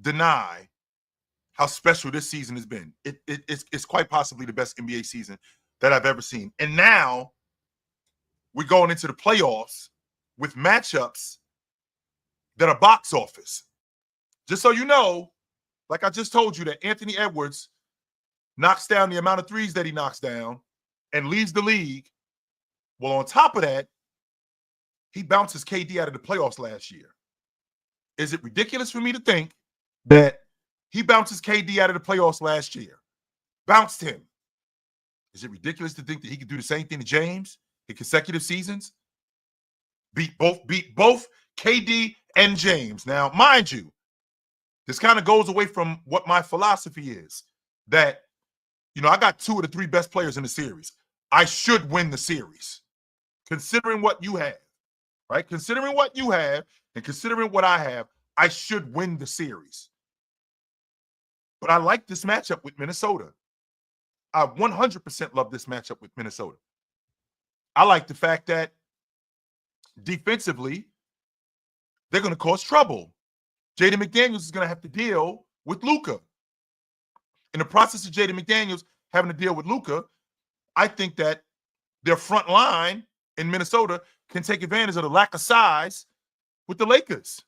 deny how special this season has been. It's quite possibly the best NBA season that I've ever seen. And now we're going into the playoffs with matchups that are box office. Just so you know, like I just told you, that Anthony Edwards knocks down the amount of threes that he knocks down and leads the league. Well, on top of that, he bounces KD out of the playoffs last year. Is it ridiculous for me to think that he bounces KD out of the playoffs last year? Bounced him. Is it ridiculous to think that he could do the same thing to James in consecutive seasons? Beat both KD and James. Now, mind you, this kind of goes away from what my philosophy is, that, I got 2 of the 3 best players in the series. I should win the series, considering what you have, right? Considering what you have and considering what I have, I should win the series. But I like this matchup with Minnesota. I 100% love this matchup with Minnesota. I like the fact that defensively, they're going to cause trouble. Jaden McDaniels is going to have to deal with Luka. In the process of Jaden McDaniels having to deal with Luka, I think that their front line in Minnesota can take advantage of the lack of size with the Lakers,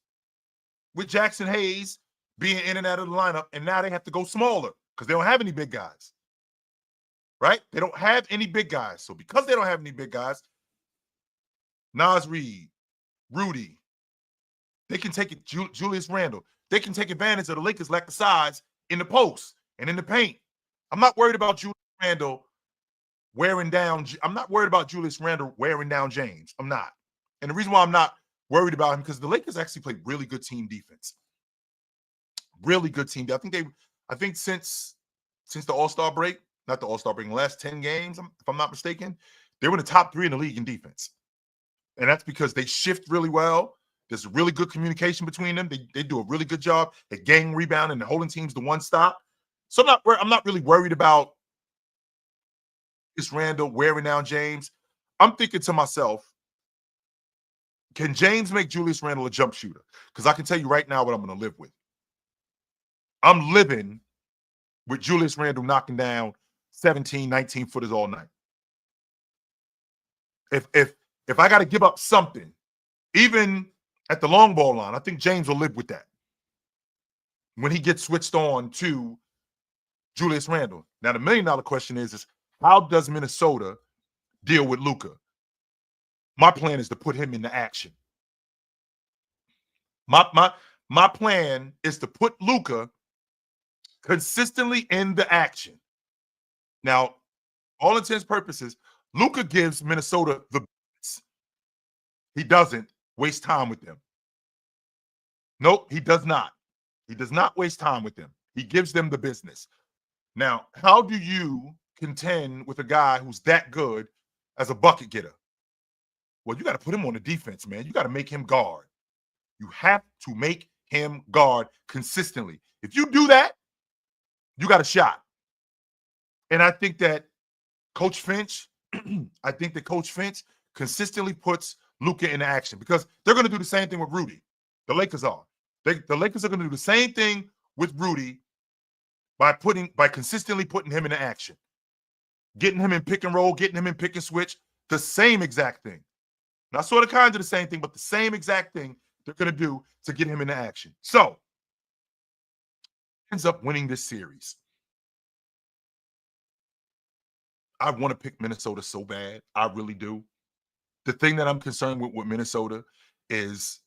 with Jackson Hayes being in and out of the lineup, and now they have to go smaller because they don't have any big guys, right? They don't have any big guys. So because they don't have any big guys, Naz Reid, Rudy, they can take it, Julius Randle, they can take advantage of the Lakers' lack of size in the post and in the paint. I'm not worried about Julius Randle wearing down. I'm not worried about Julius Randle wearing down James. I'm not. And the reason why I'm not worried about him, because the Lakers actually play really good team defense. Really good team. I think since the All-Star break, not the All-Star break, in the last 10 games, if I'm not mistaken, they were in the top 3 in the league in defense. And that's because they shift really well. There's really good communication between them. They do a really good job at gang rebounding and holding teams to one stop. So I'm not really worried about this Randall wearing down James. I'm thinking to myself, can James make Julius Randle a jump shooter? Because I can tell you right now what I'm going to live with. I'm living with Julius Randle knocking down 17, 19-footers all night. If I got to give up something, even at the long ball line, I think James will live with that when he gets switched on to Julius Randle. Now, the $1 million question is how does Minnesota deal with Luka? My plan is to put him into action. My plan is to put Luka consistently in the action. Now, all intents and purposes, Luka gives Minnesota the best. He doesn't waste time with them. Nope, he does not. He does not waste time with them. He gives them the business. Now, how do you contend with a guy who's that good as a bucket getter? Well, you got to put him on the defense, man. You got to make him guard. You have to make him guard consistently. If you do that, you got a shot. And I think that Coach Finch consistently puts Luka in action because they're going to do the same thing with Rudy. The Lakers are. The Lakers are going to do the same thing with Rudy by consistently putting him in action. Getting him in pick and roll, getting him in pick and switch, the same exact thing. Not sort of kind of the same thing, but the same exact thing they're going to do to get him into action. So, ends up winning this series. I want to pick Minnesota so bad. I really do. The thing that I'm concerned with Minnesota is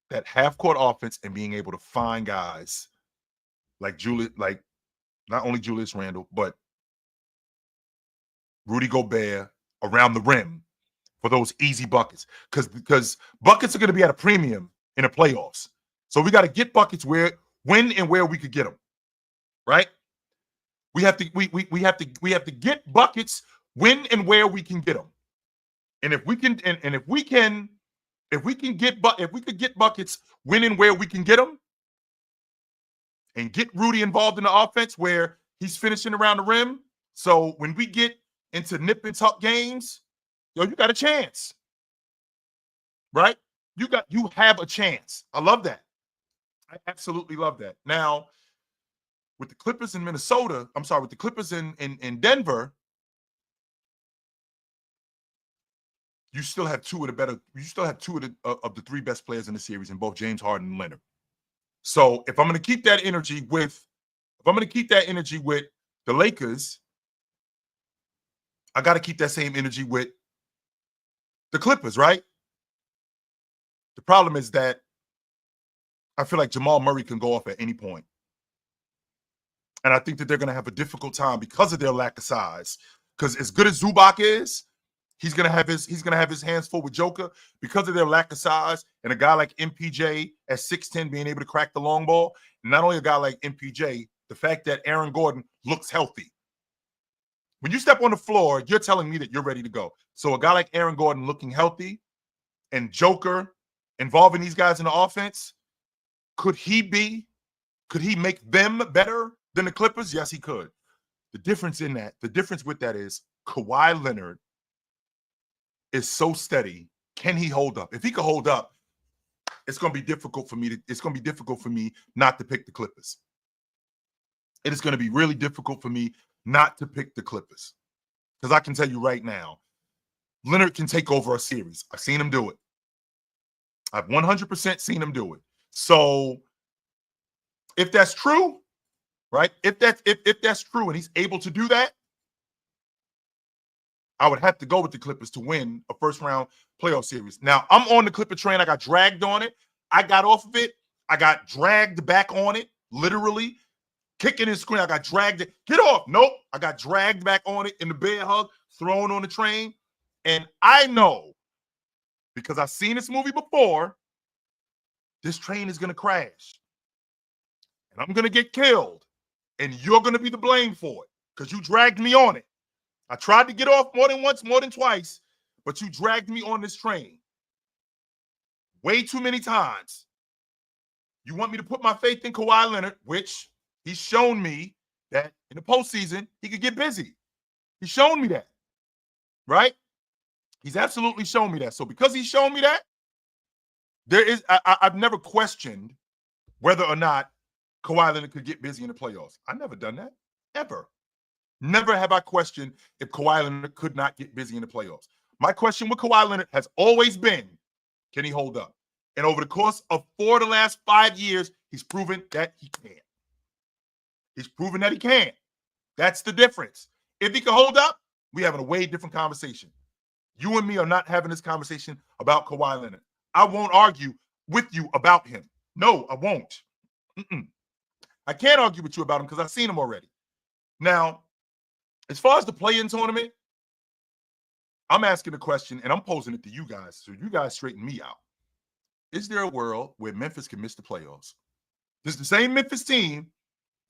that half-court offense and being able to find guys like not only Julius Randle, but Rudy Gobert around the rim for those easy buckets. Because buckets are going to be at a premium in the playoffs. So we got to get buckets when and where we could get them. Right? We have to get buckets when and where we can get them. And if we can get buckets when and where we can get them, and get Rudy involved in the offense where he's finishing around the rim. So when we get into nip and tuck games, you got a chance. Right? You have a chance. I love that. I absolutely love that. Now, with the Clippers in Minnesota, I'm sorry, with the Clippers in Denver, you still have two of the three best players in the series in both James Harden and Leonard. So if I'm going to keep that energy with the Lakers, I got to keep that same energy with the Clippers, right? The problem is that I feel like Jamal Murray can go off at any point. And I think that they're going to have a difficult time because of their lack of size. Because as good as Zubac is, he's going to have his hands full with Joker because of their lack of size. And a guy like MPJ at 6'10" being able to crack the long ball. And not only a guy like MPJ, the fact that Aaron Gordon looks healthy. When you step on the floor, you're telling me that you're ready to go. So a guy like Aaron Gordon looking healthy and Joker involving these guys in the offense, could he make them better than the Clippers? Yes, he could. The difference with that is Kawhi Leonard is so steady. Can he hold up? If he could hold up, it's going to be difficult for me not to pick the Clippers. It is going to be really difficult for me not to pick the Clippers. Because I can tell you right now, Leonard can take over a series. I've seen him do it. I've 100% seen him do it. So if that's true, right? If that's true and he's able to do that, I would have to go with the Clippers to win a first round playoff series. Now, I'm on the Clipper train. I got dragged on it. I got off of it. I got dragged back on it, literally. Kicking and screaming. I got dragged. Get off. Nope. I got dragged back on it in the bear hug, thrown on the train. And I know, because I've seen this movie before, this train is going to crash. And I'm going to get killed. And you're going to be the blame for it because you dragged me on it. I tried to get off more than once, more than twice, but you dragged me on this train way too many times. You want me to put my faith in Kawhi Leonard, which he's shown me that in the postseason, he could get busy. He's shown me that, right? He's absolutely shown me that. So because he's shown me that, I've never questioned whether or not Kawhi Leonard could get busy in the playoffs. I've never done that, ever. Never have I questioned if Kawhi Leonard could not get busy in the playoffs. My question with Kawhi Leonard has always been, can he hold up? And over the course of 4 of the last 5 years, he's proven that he can. He's proven that he can. That's the difference. If he can hold up, we're having a way different conversation. You and me are not having this conversation about Kawhi Leonard. I won't argue with you about him. No, I won't. I can't argue with you about him because I've seen him already. Now, as far as the play-in tournament, I'm asking the question, and I'm posing it to you guys, so you guys straighten me out. Is there a world where Memphis can miss the playoffs? This is the same Memphis team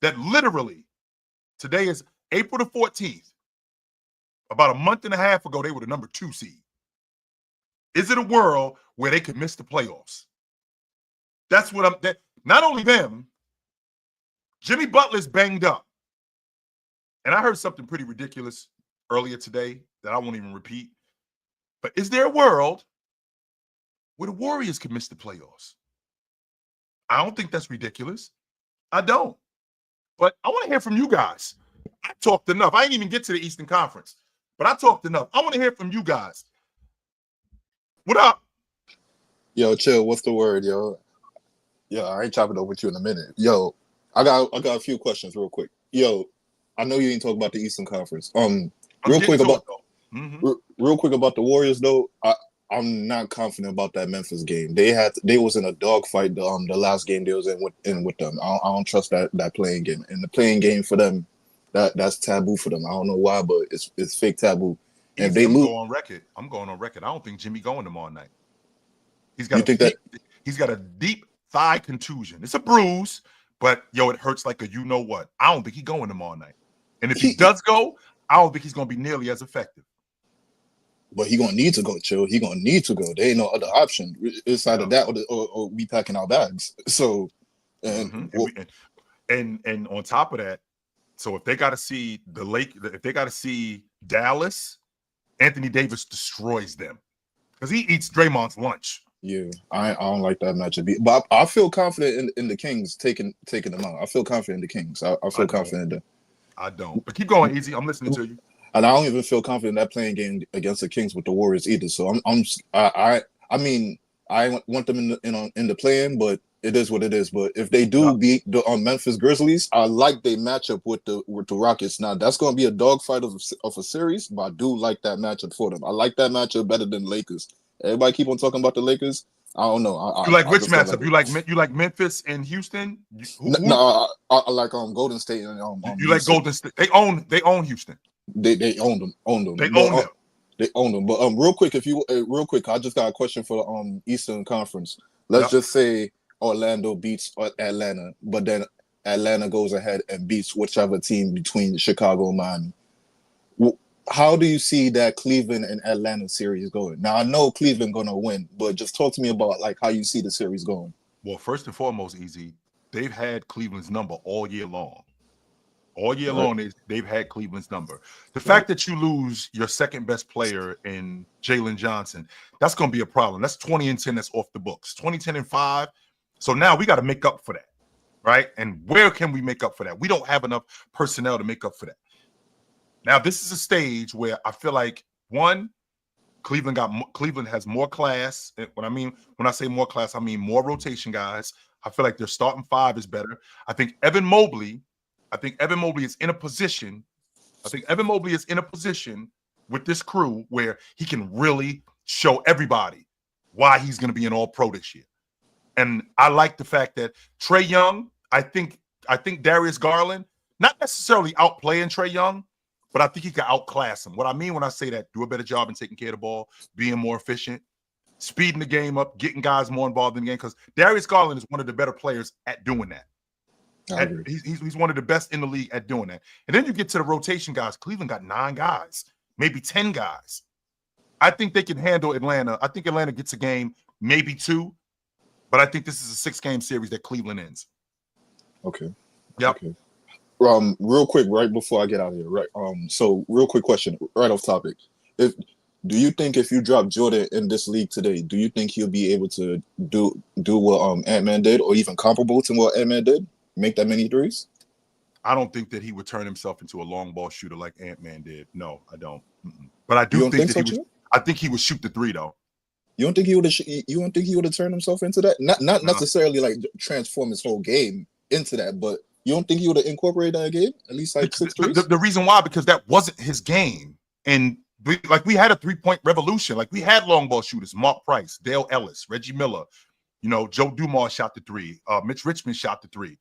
that literally, today is April the 14th. About a month and a half ago, they were the number 2 seed. Is it a world where they could miss the playoffs? That's what not only them, Jimmy Butler's banged up. And I heard something pretty ridiculous earlier today that I won't even repeat. But is there a world where the Warriors could miss the playoffs? I don't think that's ridiculous. I don't. But I want to hear from you guys. I talked enough. I didn't even get to the Eastern Conference, but I talked enough. I want to hear from you guys. What up? Yo, chill. What's the word, yo? Yo, I ain't chopping up with you in a minute. Yo, I got a few questions real quick. Yo, I know you ain't talking about the Eastern Conference. Real quick about the Warriors though. I'm not confident about that Memphis game. They was in a dogfight the last game they was in with them. I don't trust that playing game. And the playing game for them, that's taboo for them. I don't know why, but it's fake taboo. And they lose. I'm going on record. I don't think Jimmy going tomorrow night. He's got a deep thigh contusion. It's a bruise, but yo, it hurts like a you know what. I don't think he's going tomorrow night. And if he does go, I don't think he's going to be nearly as effective. But he gonna need to go, chill. He gonna need to go. There ain't no other option. It's either that or we packing our bags. So, and on top of that, so if they got to see if they got to see Dallas, Anthony Davis destroys them because he eats Draymond's lunch. Yeah, I don't like that matchup, but I feel confident in the Kings taking them out. I feel confident in the Kings. I feel confident in I don't. But keep going, Easy. I'm listening to you. and I don't even feel confident in that playing game against the Kings with the Warriors either. So I mean, I want them in the play-in, but it is what it is. But if they do beat the Memphis Grizzlies, I like they matchup with the Rockets. Now that's going to be a dogfight of a series, but I do like that matchup for them. I like that matchup better than Lakers. Everybody keep on talking about the Lakers. I don't know. You like which matchup? You like Memphis and Houston? No, I like Golden State and you like Golden State. They own Houston. They own them. They own them. They own them. But real quick, I just got a question for the Eastern Conference. Let's just say Orlando beats Atlanta, but then Atlanta goes ahead and beats whichever team between Chicago and Miami. How do you see that Cleveland and Atlanta series going? Now I know Cleveland gonna win, but just talk to me about like how you see the series going. Well, first and foremost, Easy, they've had Cleveland's number all year long. All year long, they've had Cleveland's number. The fact that you lose your second best player in Jalen Johnson, that's going to be a problem. That's 20-10 that's off the books. 20-10-5. So now we got to make up for that, right? And where can we make up for that? We don't have enough personnel to make up for that. Now, this is a stage where I feel like, one, Cleveland has more class. When I say more class, I mean more rotation guys. I feel like their starting five is better. I think Evan Mobley is in a position. With this crew where he can really show everybody why he's going to be an All-Pro this year. And I like the fact that Trae Young, I think Darius Garland, not necessarily outplaying Trae Young, but I think he can outclass him. What I mean when I say that, do a better job in taking care of the ball, being more efficient, speeding the game up, getting guys more involved in the game, because Darius Garland is one of the better players at doing that. He's one of the best in the league at doing that. And then you get to the rotation guys. Cleveland got 9 guys, maybe 10 guys. I think they can handle Atlanta. I think Atlanta gets a game, maybe 2, but I think this is a 6-game series that Cleveland ends. Okay. Yep. Okay. Real quick, right before I get out of here, right? So real quick question, right off topic. Do you think if you drop Jordan in this league today, do you think he'll be able to do what Ant-Man did, or even comparable to what Ant-Man did? Make that many threes? I don't think that he would turn himself into a long ball shooter like Ant-Man did. No, I don't. But I do think that he would. I think he would shoot the 3 though. You don't think he would have? You don't think he would have turned himself into that? Not necessarily like transform his whole game into that, but you don't think he would have incorporated that game at least like 6 threes? The reason why, because that wasn't his game, and we had a 3-point revolution. Like we had long ball shooters: Mark Price, Dale Ellis, Reggie Miller. Joe Dumars shot the 3. Mitch Richmond shot the 3.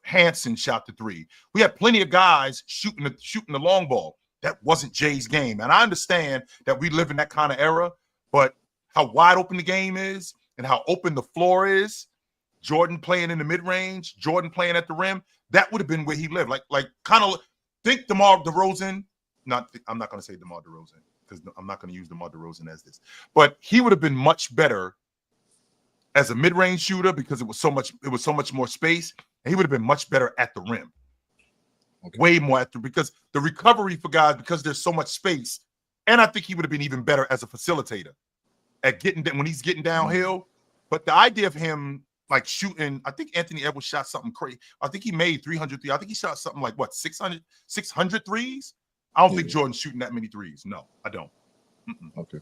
Hansen shot the 3. We had plenty of guys shooting the long ball. That wasn't Jay's game. And I understand that we live in that kind of era, but how wide open the game is and how open the floor is, Jordan playing in the mid-range, Jordan playing at the rim, that would have been where he lived. Like kind of think DeMar DeRozan. I'm not going to say DeMar DeRozan because I'm not going to use DeMar DeRozan as this. But he would have been much better as a mid-range shooter because it was so much more space, and he would have been much better at the rim. Okay. Way more because the recovery for guys, because there's so much space, and I think he would have been even better as a facilitator at when he's getting downhill. But the idea of him like shooting, I think Anthony Edwards shot something crazy. I think he made 300 threes. I think he shot something like 600 threes. I don't think Jordan's shooting that many threes. No, I don't. Okay.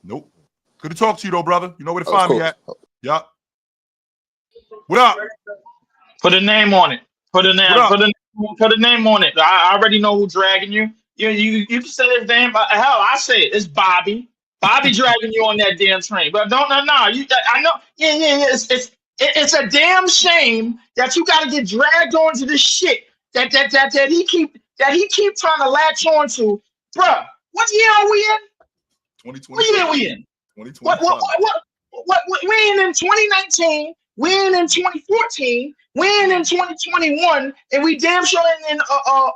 Nope. Good to talk to you though, brother. You know where to find me at. Yep. What up? Put a name on it. Put a name on it. I already know who's dragging you. You can say his name. Hell, I say it. It's Bobby. Bobby dragging you on that damn train. But no. I know. Yeah. It's a damn shame that you got to get dragged onto this shit that he keep trying to latch on to, bruh. What year are we in? 2020. What year are we in? 2020. What? We ain't in 2019. We ain't in 2014. We ain't in 2021, and we damn sure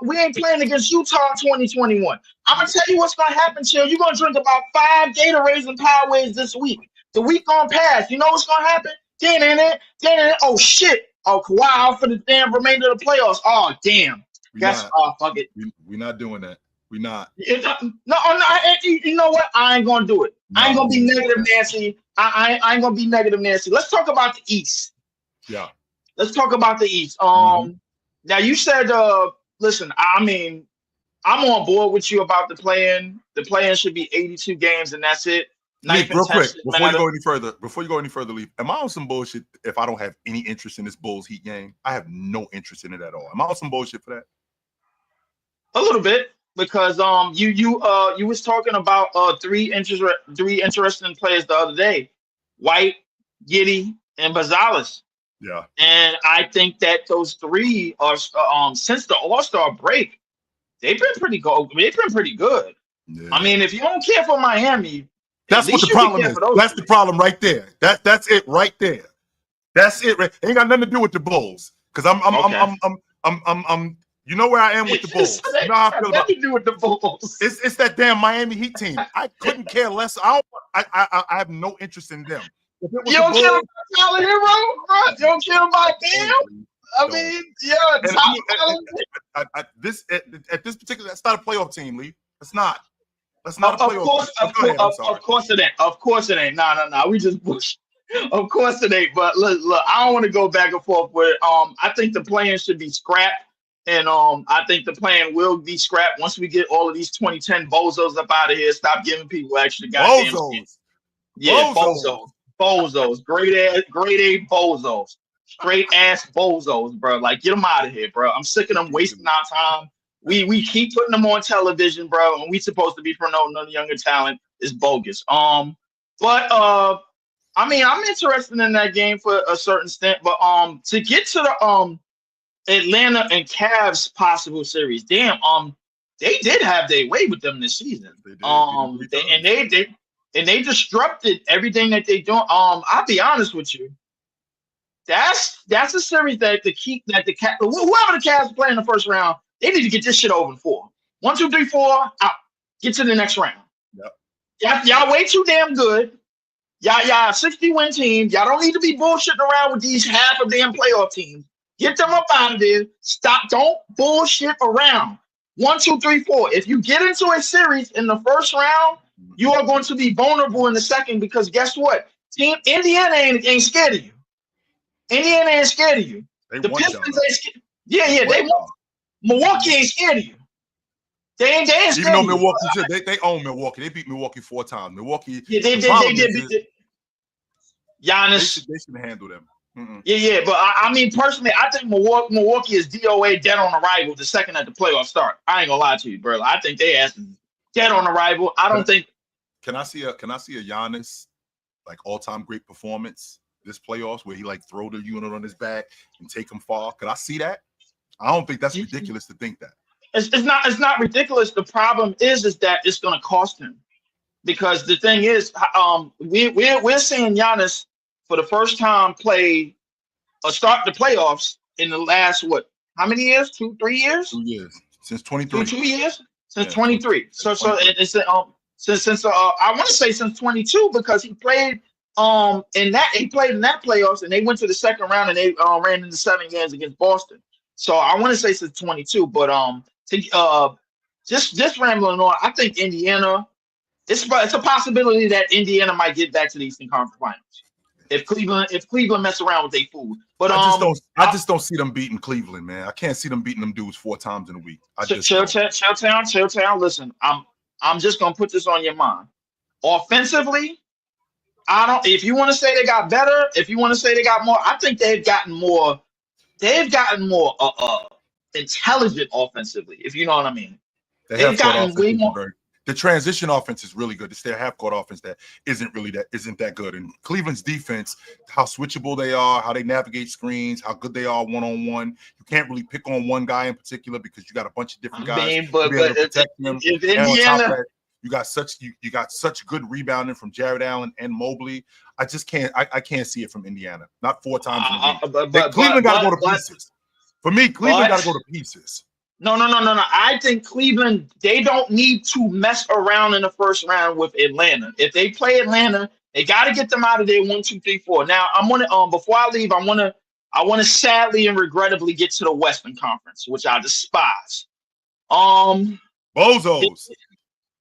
we ain't playing against Utah in 2021. I'm gonna tell you what's gonna happen, Chill. You're gonna drink about 5 Gatorades and Powerades this week. The week gonna pass. You know what's gonna happen? Oh shit! Oh, Kawhi out for the damn remainder of the playoffs. Oh damn! Fuck it. We're not doing that. We're not. No. You know what? I ain't gonna do it. I ain't gonna be negative Nancy. I ain't gonna be negative Nancy. Let's talk about the East. Yeah. Let's talk about the East. Now you said listen, I mean, I'm on board with you about the play-in. The play-in should be 82 games and that's it. Leaf, real quick, before you go any further, Leaf, am I on some bullshit if I don't have any interest in this Bulls Heat game? I have no interest in it at all. Am I on some bullshit for that? A little bit, because you was talking about three interesting players the other day, White, Giddey, and Gonzalez. Yeah. And I think that those three are since the All-Star break, they've been pretty good. They've been pretty good. Yeah. I mean, if you don't care for Miami, that's what the problem is. That's the problem right there. That's it right there. That's it. Right. It ain't got nothing to do with the Bulls. Because I'm you know where I am with the Bulls. You know how I feel about nothing to do with the Bulls. It's that damn Miami Heat team. I couldn't care less. I have no interest in them. You don't care about Tyler Hero, bro? You don't care about them? I mean, yeah. At this particular, that's not a playoff team, Lee. It's not. That's not a playoff. Of course it ain't. Of course it ain't. No. We just push. Of course it ain't. But look, I don't want to go back and forth with. I think the play-in should be scrapped, and I think the play-in will be scrapped once we get all of these 2010 bozos up out of here. Stop giving people extra goddamn. Bozos. Yeah, bozos. Grade A bozos. Straight ass bozos, bro. Like, get them out of here, bro. I'm sick of them wasting our time. We keep putting them on television, bro, and we supposed to be promoting the younger talent. Is bogus. But I mean, I'm interested in that game for a certain extent. But to get to the Atlanta and Cavs possible series, damn, they did have their way with them this season. They disrupted everything that they doing. I'll be honest with you. That's a series that whoever the Cavs play in the first round, they need to get this shit over in 4. 1, 2, 3, 4, out. Get to the next round. Yep. Y'all way too damn good. Y'all 60-win team. Y'all don't need to be bullshitting around with these half of damn playoff teams. Get them up out of there. Stop. Don't bullshit around. 1, 2, 3, 4. If you get into a series in the first round, you are going to be vulnerable in the second, because guess what? Team Indiana ain't scared of you. Indiana ain't scared of you. The Pistons ain't scared. Yeah, they won't. Milwaukee ain't scared of you. They ain't scared. Even though Milwaukee, they own Milwaukee. They beat Milwaukee 4 times. Milwaukee. Yeah, they did beat Giannis. They should handle them. Yeah. But I mean, personally, I think Milwaukee is DOA, dead on arrival, the second that the playoffs start. I ain't gonna lie to you, bro. I think they ass is dead on arrival. I don't think. Can I see a Giannis like all-time great performance this playoffs where he like throw the unit on his back and take him far? Could I see that? I don't think that's ridiculous to think that. It's not ridiculous. The problem is that it's going to cost him, because the thing is, we're seeing Giannis for the first time play or start the playoffs in the last how many years? 2, 3 years? 2 years since 23. 2 years since 23. So it's since I want to say since 22, because he played in that playoffs and they went to the second round and they ran into 7 games against Boston. So I want to say since 22, but just rambling on, I think Indiana, it's a possibility that Indiana might get back to the Eastern Conference Finals if Cleveland mess around with their food. But I just don't see them beating Cleveland, man. I can't see them beating them dudes 4 times in a week. Chill town. Listen, I'm just gonna put this on your mind. Offensively, if you want to say they got better, if you want to say they got more, I think they've gotten more intelligent offensively, if you know what I mean. They've gotten way more. The transition offense is really good. It's their half-court offense that isn't that good. And Cleveland's defense, how switchable they are, how they navigate screens, how good they are one-on-one. You can't really pick on one guy in particular because you got a bunch of different guys. But if Indiana, you got such good rebounding from Jared Allen and Mobley. I just can't. I can't see it from Indiana. Not 4 times in a week. Cleveland got to go to pieces. For me, Cleveland got to go to pieces. No. I think Cleveland, they don't need to mess around in the first round with Atlanta. If they play Atlanta, they got to get them out of there 1, 2, 3, 4. Now, I'm gonna before I leave, I wanna sadly and regrettably get to the Western Conference, which I despise. Bozos.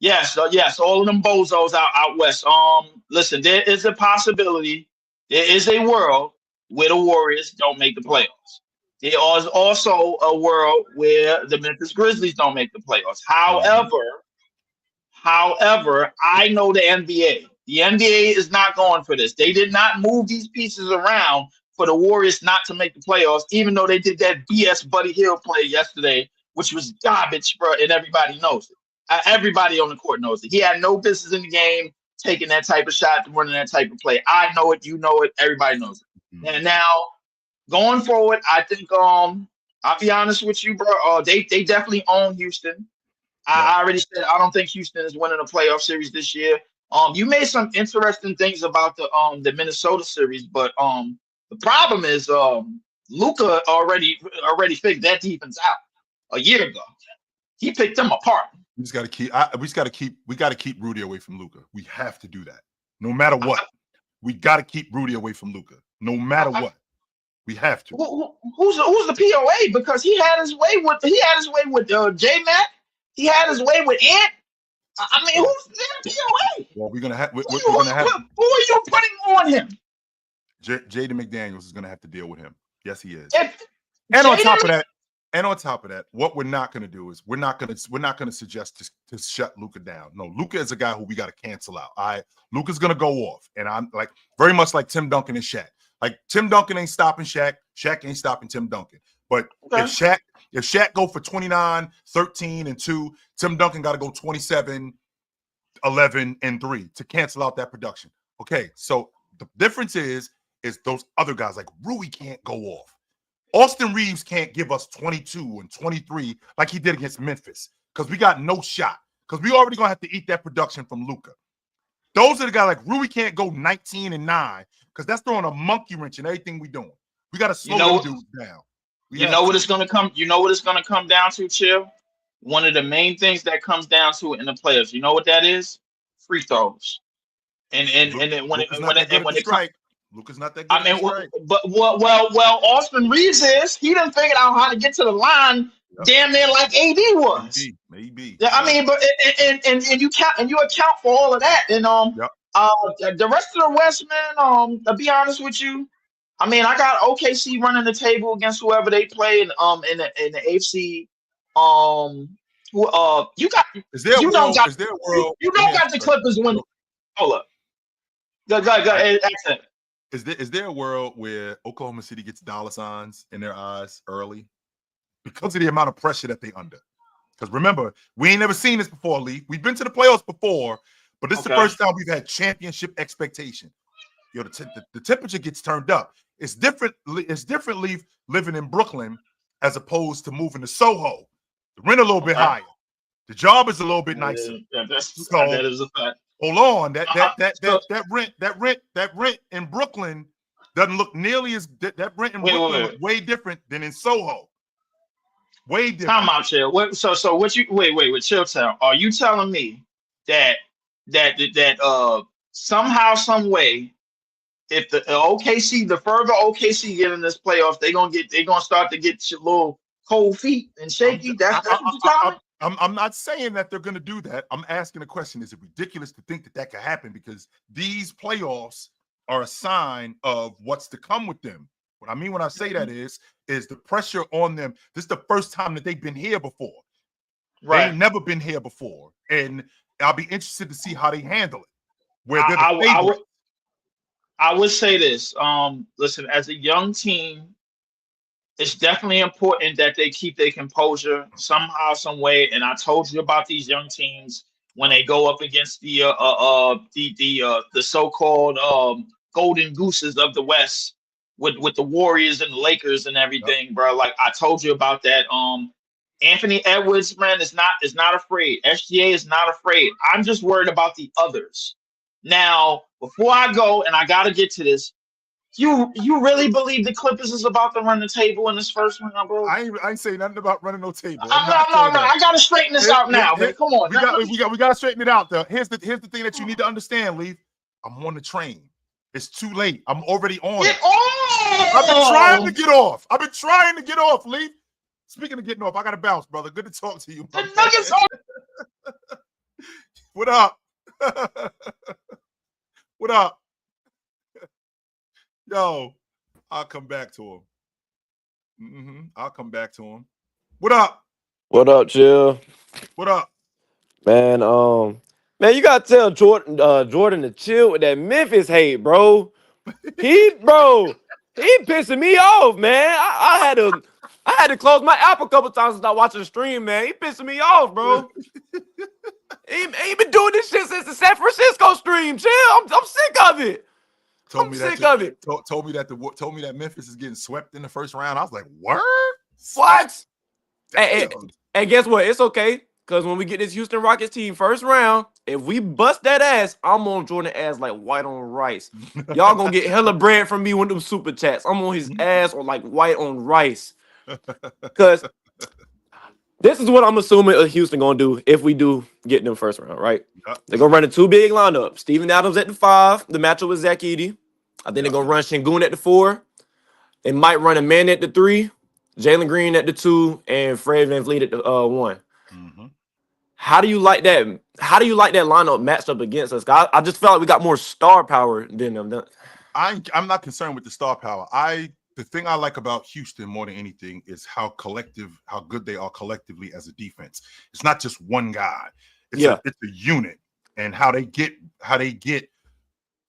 Yes, all of them bozos out west. Listen, there is a possibility. There is a world where the Warriors don't make the playoffs. There is also a world where the Memphis Grizzlies don't make the playoffs. However, I know the NBA. The NBA is not going for this. They did not move these pieces around for the Warriors not to make the playoffs, even though they did that BS Buddy Hield play yesterday, which was garbage, bro, and everybody knows it. Everybody on the court knows it. He had no business in the game taking that type of shot, running that type of play. I know it, you know it, everybody knows it. Mm-hmm. And now going forward, I think I'll be honest with you, bro. They definitely own Houston. I already said I don't think Houston is winning a playoff series this year. You made some interesting things about the Minnesota series, but the problem is Luka already figured that defense out a year ago. He picked them apart. We just got to keep Rudy away from Luka. We have to do that, no matter what. We got to keep Rudy away from Luka, no matter what. We have to. Who's the POA? Because he had his way with J Mac. He had his way with Ant. I mean, who's the POA? Well, we're gonna have. Who are you putting on him? Jaden McDaniels is gonna have to deal with him. Yes, he is. On top of that, what we're not gonna do is we're not gonna suggest to shut Luka down. No, Luka is a guy who we got to cancel out. Luka's gonna go off, and I'm like very much like Tim Duncan and Shaq. Like Tim Duncan ain't stopping Shaq. Shaq ain't stopping Tim Duncan. But if Shaq go for 29, 13, and 2, Tim Duncan got to go 27, 11, and 3 to cancel out that production. Okay, so the difference is those other guys like Rui can't go off. Austin Reeves can't give us 22 and 23 like he did against Memphis because we got no shot because we already going to have to eat that production from Luka. Those are the guys like Rui can't go 19 and 9 because that's throwing a monkey wrench in everything we doing. We got to slow those dudes down. You know what it's going to come down to, Chill? One of the main things that comes down to it in the playoffs, you know what that is? Free throws. And when it comes, Luka's not that good. I mean, well, Austin Reeves is. He done figured out how to get to the line damn near like AD was. Maybe. Yeah, I mean, but and you account for all of that. And the rest of the West, man, to be honest with you, I mean, I got OKC running the table against whoever they play in the AFC. You got the Clippers winning. Hold up. Go ahead. Is there a world where Oklahoma City gets dollar signs in their eyes early because of the amount of pressure that they under? Because remember, we ain't never seen this before, Lee. We've been to the playoffs before, but this is the first time we've had championship expectation. The temperature gets turned up. It's different, Leaf, living in Brooklyn as opposed to moving to Soho. The rent a little bit higher. The job is a little bit nicer. That is a fact. Hold on, that rent in Brooklyn doesn't look nearly as that rent in Brooklyn look way different than in Soho. Way different. Time out, Chill. So what you wait, Chill Town. Are you telling me that somehow, some way, if the OKC, the further OKC get in this playoff, they're gonna start to get your little cold feet and shaky. That's what you're telling me? I'm not saying that they're going to do that. I'm asking a question. Is it ridiculous to think that could happen? Because these playoffs are a sign of what's to come with them. What I mean when I say that is the pressure on them. This is the first time that they've been here before. Right. They ain't never been here before. And I'll be interested to see how they handle it. Where they're the favorite. I would say this. Listen, as a young team, it's definitely important that they keep their composure somehow, some way. And I told you about these young teams when they go up against the so-called golden gooses of the West with the Warriors and the Lakers and everything, bro. Like I told you about that. Anthony Edwards, man, is not afraid. SGA is not afraid. I'm just worried about the others. Now, before I go, and I gotta get to this. You really believe the Clippers is about to run the table in this first one, bro? I ain't saying nothing about running no table. No. I gotta straighten this out now, man. Come on. We gotta straighten it out though. Here's the thing that you need to understand, Leaf. I'm on the train. It's too late. I'm already on it. I've been trying to get off, Leaf. Speaking of getting off, I gotta bounce, brother. Good to talk to you. The Nuggets are What up? What up? Yo, I'll come back to him. I'll come back to him. What up? What up, Chill? What up? Man, man, you gotta tell Jordan to chill with that Memphis hate, bro. He pissing me off, man. I had to close my app a couple times to start watching the stream, man. He pissing me off, bro. he been doing this shit since the San Francisco stream. Chill, I'm sick of it. Told me that Memphis is getting swept in the first round. I was like, word? What? Damn. And guess what? It's okay. Because when we get this Houston Rockets team first round, if we bust that ass, I'm on Jordan ass like white on rice. Y'all gonna get hella bread from me with them super chats. I'm on his ass or like white on rice. Because this is what I'm assuming Houston gonna do if we do get them first round, right? Yep. They're gonna run a two big lineup. Steven Adams at the 5, the matchup with Zach Edey. I think they're gonna run Şengün at the 4. They might run a man at the 3, Jalen Green at the 2, and Fred VanVleet at the 1. Mm-hmm. How do you like that? How do you like that lineup matched up against us? I just felt like we got more star power than them. I'm not concerned with the star power. The thing I like about Houston more than anything is how good they are collectively as a defense. It's not just one guy. It's a unit, and how they get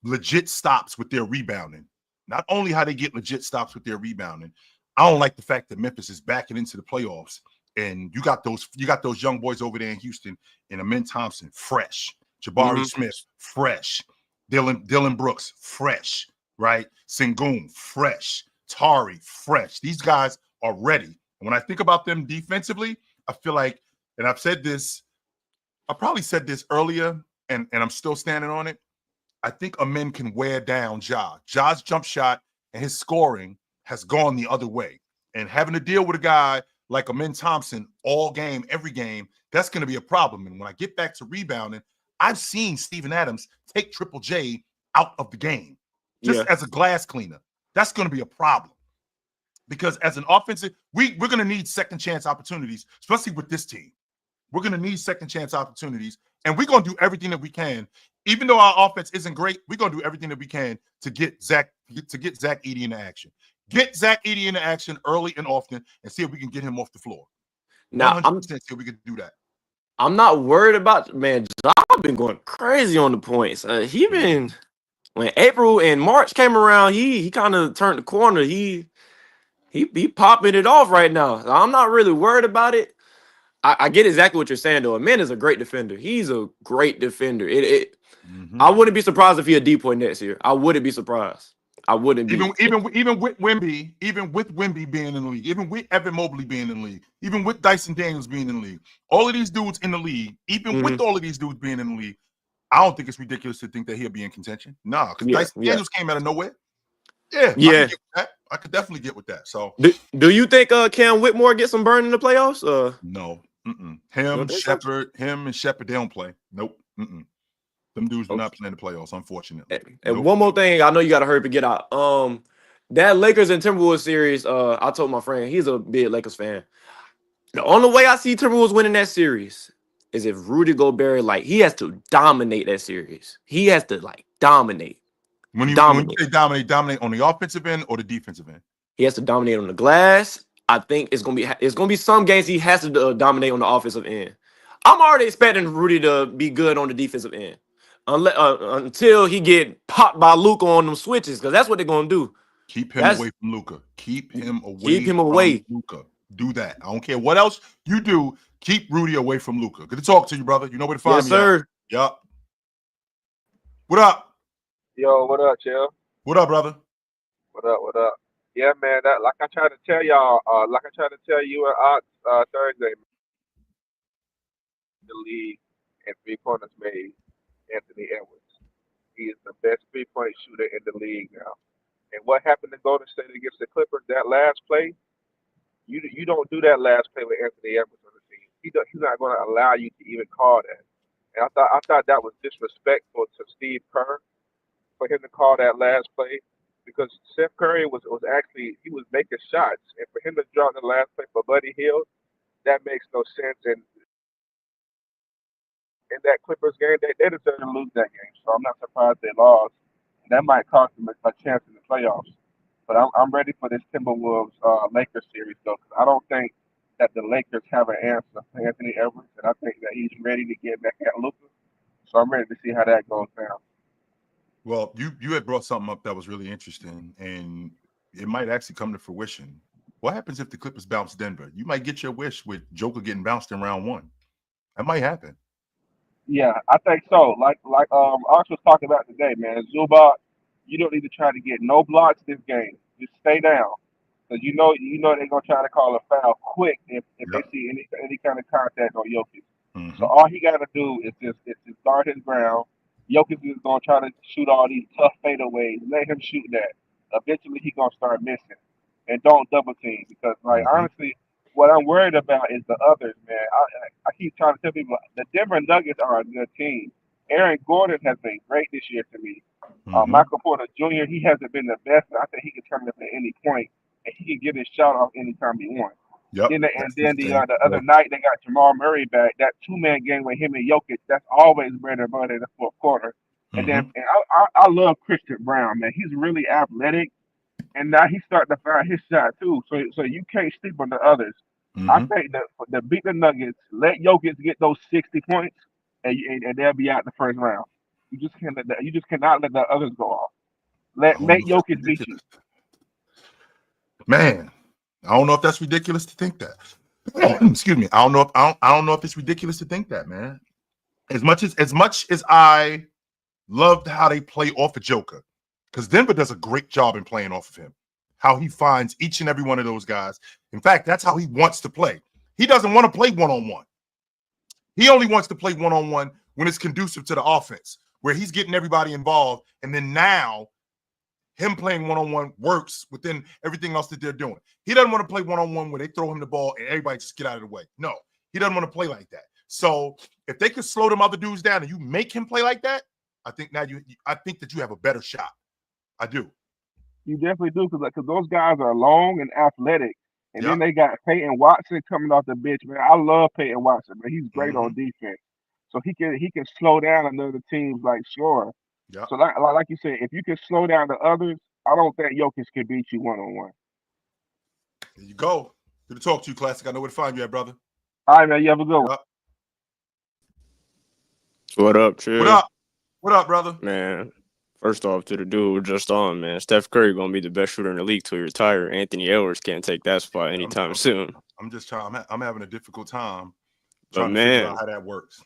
legit stops with their rebounding. Not only how they get legit stops with their rebounding. I don't like the fact that Memphis is backing into the playoffs. And you got those young boys over there in Houston, and Amin Thompson, fresh. Jabari Smith, fresh. Dylan Brooks, fresh. Right? Şengün, fresh. Tari, fresh. These guys are ready. And when I think about them defensively, I feel like, and I've said this, I probably said this earlier, and I'm still standing on it. I think Amin can wear down Ja. Ja's jump shot and his scoring has gone the other way. And having to deal with a guy like Amin Thompson all game, every game, that's going to be a problem. And when I get back to rebounding, I've seen Steven Adams take Triple J out of the game just as a glass cleaner. That's going to be a problem because as an offensive, we're going to need second chance opportunities, especially with this team. We're going to need second chance opportunities, and we're going to do everything that we can. Even though our offense isn't great, we're going to do everything that we can to get Zach Edey into action. Get Zach Edey into action early and often and see if we can get him off the floor. Now, 100% see if we can do that. I'm not worried about, man, I've been going crazy on the points. He been, when April and March came around, he kind of turned the corner. He popping it off right now. I'm not really worried about it. I get exactly what you're saying, though. Amin is a great defender. He's a great defender. I wouldn't be surprised if he a depoy next year. I wouldn't be surprised. I wouldn't be. Even with Wemby being in the league, even with Evan Mobley being in the league, even with Dyson Daniels being in the league, all of these dudes in the league, even with all of these dudes being in the league, I don't think it's ridiculous to think that he'll be in contention. No, because Dyson Daniels came out of nowhere. Yeah. I could definitely get with that. So, do you think Cam Whitmore gets some burn in the playoffs? No. Him and Shepard, they don't play. Nope. Them dudes do not play in the playoffs, unfortunately. And one more thing, I know you got to hurry to get out. That Lakers and Timberwolves series, I told my friend, he's a big Lakers fan. The only way I see Timberwolves winning that series is if Rudy Gobert, he has to dominate that series. He has to, dominate. When you say dominate on the offensive end or the defensive end? He has to dominate on the glass. I think it's gonna be some games he has to dominate on the offensive end. I'm already expecting Rudy to be good on the defensive end, until he get popped by Luka on them switches, because that's what they're gonna do. Keep him away from Luka. Keep him away. From Luka. Do that. I don't care what else you do. Keep Rudy away from Luka. Good to talk to you, brother. You know where to find me. Yes, sir. Yup. What up? Yo, what up, Chill? What up, brother? What up? Yeah, man. That like I tried to tell y'all, like I tried to tell you and Thursday, the league and 3-pointers made Anthony Edwards. He is the best 3-point shooter in the league now. And what happened to Golden State against the Clippers? That last play, you don't do that last play with Anthony Edwards on the team. He's not going to allow you to even call that. And I thought that was disrespectful to Steve Kerr for him to call that last play, because Steph Curry was making shots, and for him to drop the last play for Buddy Hield, that makes no sense. And in that Clippers game, they deserve to lose that game. So I'm not surprised they lost. And that might cost them a chance in the playoffs. But I'm ready for this Timberwolves Lakers series though, because I don't think that the Lakers have an answer for Anthony Edwards, and I think that he's ready to get back at Luka. So I'm ready to see how that goes down. Well, you had brought something up that was really interesting, and it might actually come to fruition. What happens if the Clippers bounce Denver? You might get your wish with Joker getting bounced in round one. That might happen. Yeah, I think so. Like Ox was talking about today, man. Zubac, you don't need to try to get no blocks this game. Just stay down, because you know they're gonna try to call a foul quick if they Yep. see any kind of contact on Jokic. So Mm-hmm. all he got to do is just guard his ground. Jokic is gonna try to shoot all these tough fadeaways. Let him shoot that. Eventually, he gonna start missing, and don't double team because, like, Mm-hmm. honestly, what I'm worried about is the others, man. I keep trying to tell people the Denver Nuggets are a good team. Aaron Gordon has been great this year to me. Mm-hmm. Michael Porter Jr. He hasn't been the best, but I think he can turn it up at any point, and he can get his shot off anytime he wants. Yep. And That's the then thing. the other night they got Jamal Murray back. That 2-man game with him and Jokic, that's always bread and butter in the fourth quarter. And then Mm-hmm. and I love Christian Brown, man. He's really athletic, and now he's starting to find his shot too. So you can't sleep on the others. I Mm-hmm. think that for the beat the Nuggets, let Jokic get those 60 points, and they'll be out the first round. You just cannot let the others go off. I don't Make know if that's Jokic beat you. ridiculous. Man, I don't know if that's ridiculous to think that. Excuse me. I don't know if it's ridiculous to think that, man. As much as I loved how they play off of Joker, because Denver does a great job in playing off of him. How he finds each and every one of those guys. In fact, that's how he wants to play. He doesn't want to play one-on-one. He only wants to play one-on-one when it's conducive to the offense, where he's getting everybody involved. And then now him playing one-on-one works within everything else that they're doing. He doesn't want to play one-on-one where they throw him the ball and everybody just get out of the way. No, he doesn't want to play like that. So if they could slow them other dudes down and you make him play like that, I think that you have a better shot. I do. You definitely do because those guys are long and athletic. And then Yep. they got Peyton Watson coming off the bench, man. I love Peyton Watson, man. He's great Mm-hmm. on defense. So he can slow down another team's like sure. Yep. So like you said, if you can slow down the others, I don't think Jokic can beat you 1-on-1. There you go. Good to talk to you, Classic. I know where to find you at, brother. All right, man. You have a good one. Yep. What up, Chill? What up? What up, brother? Man, first off, to the dude just on, man. Steph Curry gonna be the best shooter in the league till he retire. Anthony Edwards can't take that spot anytime soon. I'm just trying. I'm having a difficult time But trying to figure man, out how that works.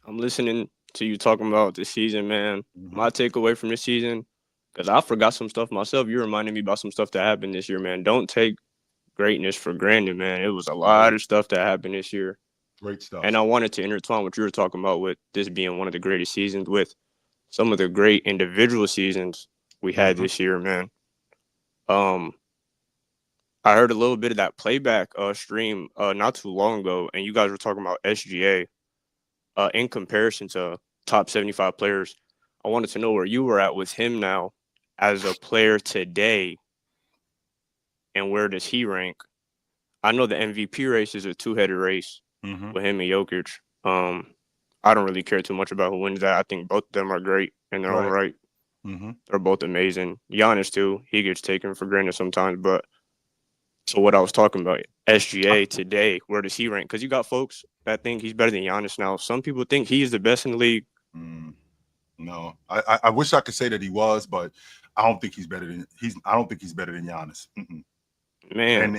I'm listening to you talking about this season, man. Mhm. My takeaway from this season, because I forgot some stuff myself. You reminded me about some stuff that happened this year, man. Don't take greatness for granted, man. It was a lot of stuff that happened this year. Great stuff. And I wanted to intertwine what you were talking about with this being one of the greatest seasons with some of the great individual seasons we had this year, man. I heard a little bit of that playback stream not too long ago, and you guys were talking about SGA in comparison to top 75 players. I wanted to know where you were at with him now as a player today, and where does he rank? I know the MVP race is a two-headed race with him and Jokic. I don't really care too much about who wins that. I think both of them are great in their own right. Mm-hmm. They're both amazing. Giannis too. He gets taken for granted sometimes. But so what I was talking about, SGA today, where does he rank? Because you got folks that think he's better than Giannis now. Some people think he is the best in the league. No, I wish I could say that he was, but I don't think he's better than I don't think he's better than Giannis. Man,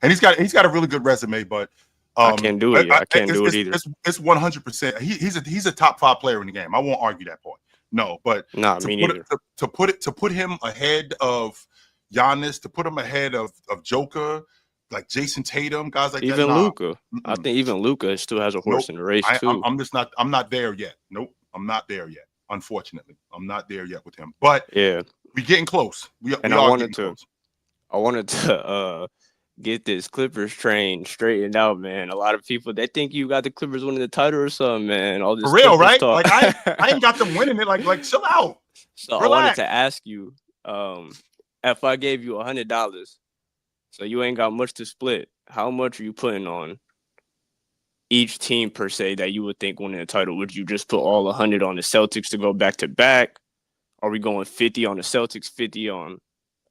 and he's got a really good resume, but I can't do it. I can't do it either. It's 100%. He's a top 5 player in the game. I won't argue that point. No, but me neither. To put him ahead of Giannis, to put him ahead of Joker, like Jason Tatum, guys like even that. Luka. I think even Luka still has a horse in the race too. I'm not there yet. Nope, I'm not there yet. Unfortunately, I'm not there yet with him. But yeah, we're getting close. I wanted to get this Clippers train straightened out, man. A lot of people, they think you got the Clippers winning the title or something, man. All this for real, Clippers right? talk. Like I ain't got them winning it. Like chill out. So relax. I wanted to ask you, if I gave you $100, so you ain't got much to split, how much are you putting on each team per se that you would think winning the title? Would you just put all 100 on the Celtics to go back to back? Are we going 50 on the Celtics, 50 on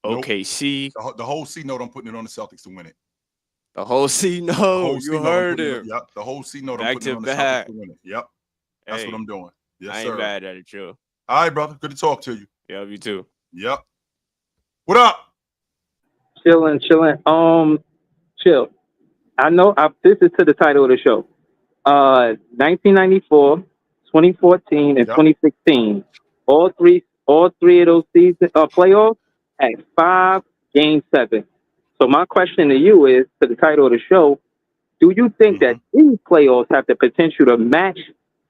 OKC? The whole C note, I'm putting it on the Celtics to win it. The whole C note. The whole You C note, heard him. Yep. The whole C note, I'm Back putting it to on the back. Celtics to win it. Yep. That's what Hey, I'm doing. Yes, I ain't sir. mad at it, Chill. All right, brother. Good to talk to you. Yeah, you too. Yep. What up? Chilling. Chill. I know this is to the title of the show. 1994, 2014, and Yep. 2016. All three of those season playoffs at 5 Game 7. So my question to you is, to the title of the show, do you think that these playoffs have the potential to match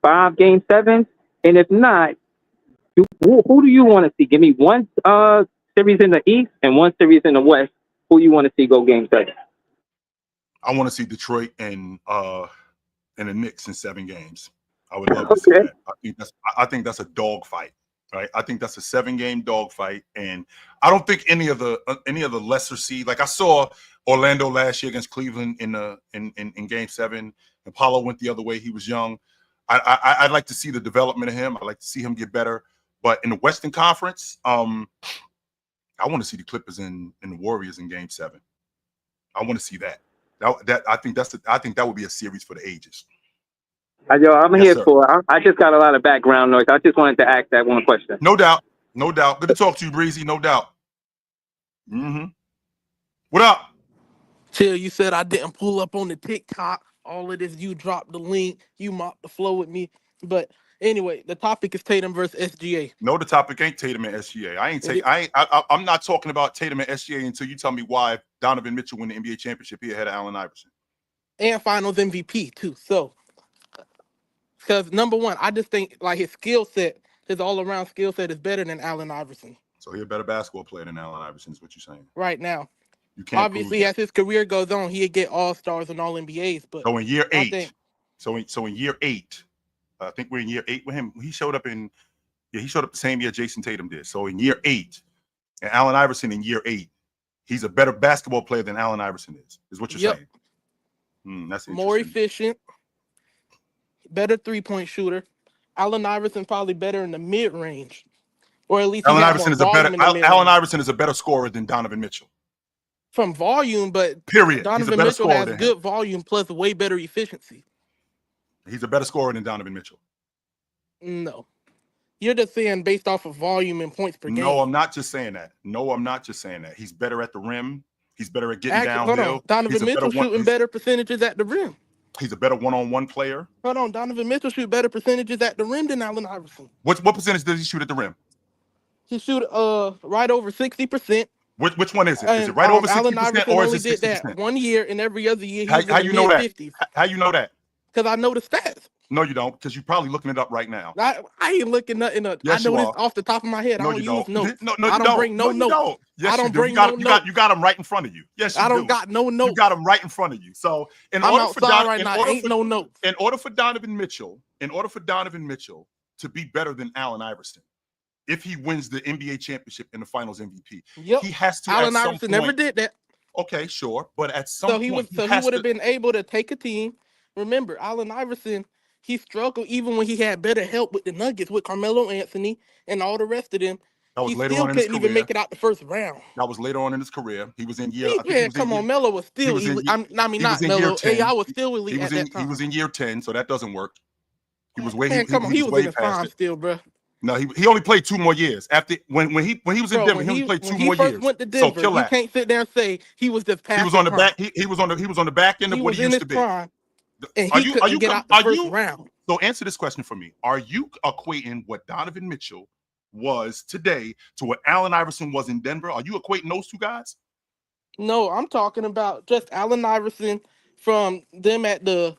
5 Game 7s? And if not, who do you want to see? Give me one series in the East and one series in the West. Who you want to see go Game 7? I want to see Detroit and the Knicks in 7 games. I would love to see that. I think that's a dog fight, right? I think that's a 7-game dog fight, and I don't think any of the lesser seed. Like I saw Orlando last year against Cleveland in Game 7, and Paulo went the other way. He was young. I'd like to see the development of him. I'd like to see him get better. But in the Western Conference, I want to see the Clippers and the Warriors in Game 7. I want to see that. I think that would be a series for the ages. Yo, I'm Yes, here sir. for. I just got a lot of background noise. I just wanted to ask that one question. No doubt. Good to talk to you, Breezy. No doubt. What up? Chill, you said I didn't pull up on the TikTok. All of this, you dropped the link, you mopped the flow with me. But anyway, the topic is Tatum versus SGA. No, the topic ain't Tatum and SGA. I'm not talking about Tatum and SGA until you tell me why Donovan Mitchell won the NBA championship here ahead of Allen Iverson. And Finals MVP too. So, because number one, I just think like his skill set, his all-around skill set is better than Allen Iverson. So he's a better basketball player than Allen Iverson is what you're saying. Right now. You can't obviously as his career goes on, he'd get all-stars and all-NBAs. But so in year 8, think, in year 8, I think we're in year 8 with him. He showed up the same year Jason Tatum did. So in year 8, and Allen Iverson in year 8, he's a better basketball player than Allen Iverson is what you're saying. That's interesting. More efficient, better three-point shooter. Allen Iverson probably better in the mid-range, or at least Allen Iverson is a better scorer than Donovan Mitchell. From volume, but period. Donovan Mitchell has good volume plus way better efficiency. He's a better scorer than Donovan Mitchell. No. You're just saying based off of volume and points per game. No, I'm not just saying that. He's better at the rim. He's better at getting downhill. Hold on. Donovan Mitchell shooting better percentages at the rim. He's a better one-on-one player. Hold on. Donovan Mitchell shoot better percentages at the rim than Allen Iverson. What percentage does he shoot at the rim? He shoot right over 60%. Which one is it? Is it right over 60% or is it 60%? Did that 1 year, and every other year how you know that? 50s. How you know that? Because I know the stats. No, you don't, because you're probably looking it up right now. I ain't looking nothing up. Yes, I know this off the top of my head. No, I don't use notes. No, I don't bring no notes. Don't. Yes, I don't you do. bring no notes. You got them right in front of you. Yes, you do. I don't got no notes. You got them right in front of you. So in I'm order outside for right now. Ain't no notes. In order for Donovan Mitchell to be better than Allen Iverson, if he wins the NBA championship and the Finals MVP, he has to. Allen Iverson never did that. Okay, sure, but at some point, he would have been able to take a team. Remember, Allen Iverson, he struggled even when he had better help with the Nuggets, with Carmelo Anthony and all the rest of them. That was he later still on in his couldn't career. even make it out the first round. That was later on in his career. He was in year. Melo was still elite. Not Melo. AI was still elite at that time. He was in year 10, so that doesn't work. He was way. He was in his prime still, bro. No, he only played 2 more years after when he was in Denver. He only played 2 more years. When he first went to Denver, you can't sit there and say he was just past. He was on the back. He was on the back end of what he used to be. Prime, and he couldn't get out the first round. So answer this question for me: are you equating what Donovan Mitchell was today to what Allen Iverson was in Denver? Are you equating those 2 guys? No, I'm talking about just Allen Iverson from them at the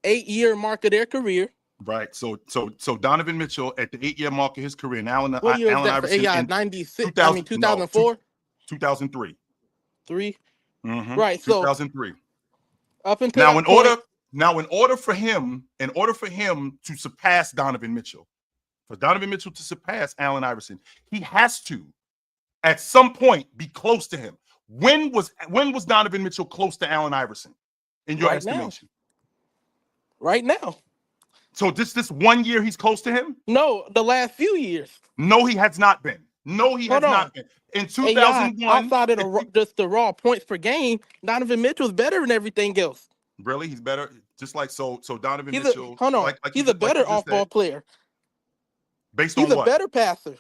8-year mark of their career. Right. So Donovan Mitchell at the 8-year mark of his career, and Allen Iverson Iverson in 96. 2004, 2003. 3. Mm-hmm. Right. So 2003. Up until in order for him to surpass Donovan Mitchell, for Donovan Mitchell to surpass Allen Iverson, he has to, at some point, be close to him. When was Donovan Mitchell close to Allen Iverson in your estimation? right now. So this 1 year he's close to him? No, the last few years. No, he has not been. No, he has Hold on. not been. In AI, 2001, outside of just the raw points per game, Donovan Mitchell's better than everything else. really, he's better. Just like so Donovan He's Mitchell. hold on. Like He's you a better off-ball player. Based He's on a what? better passer.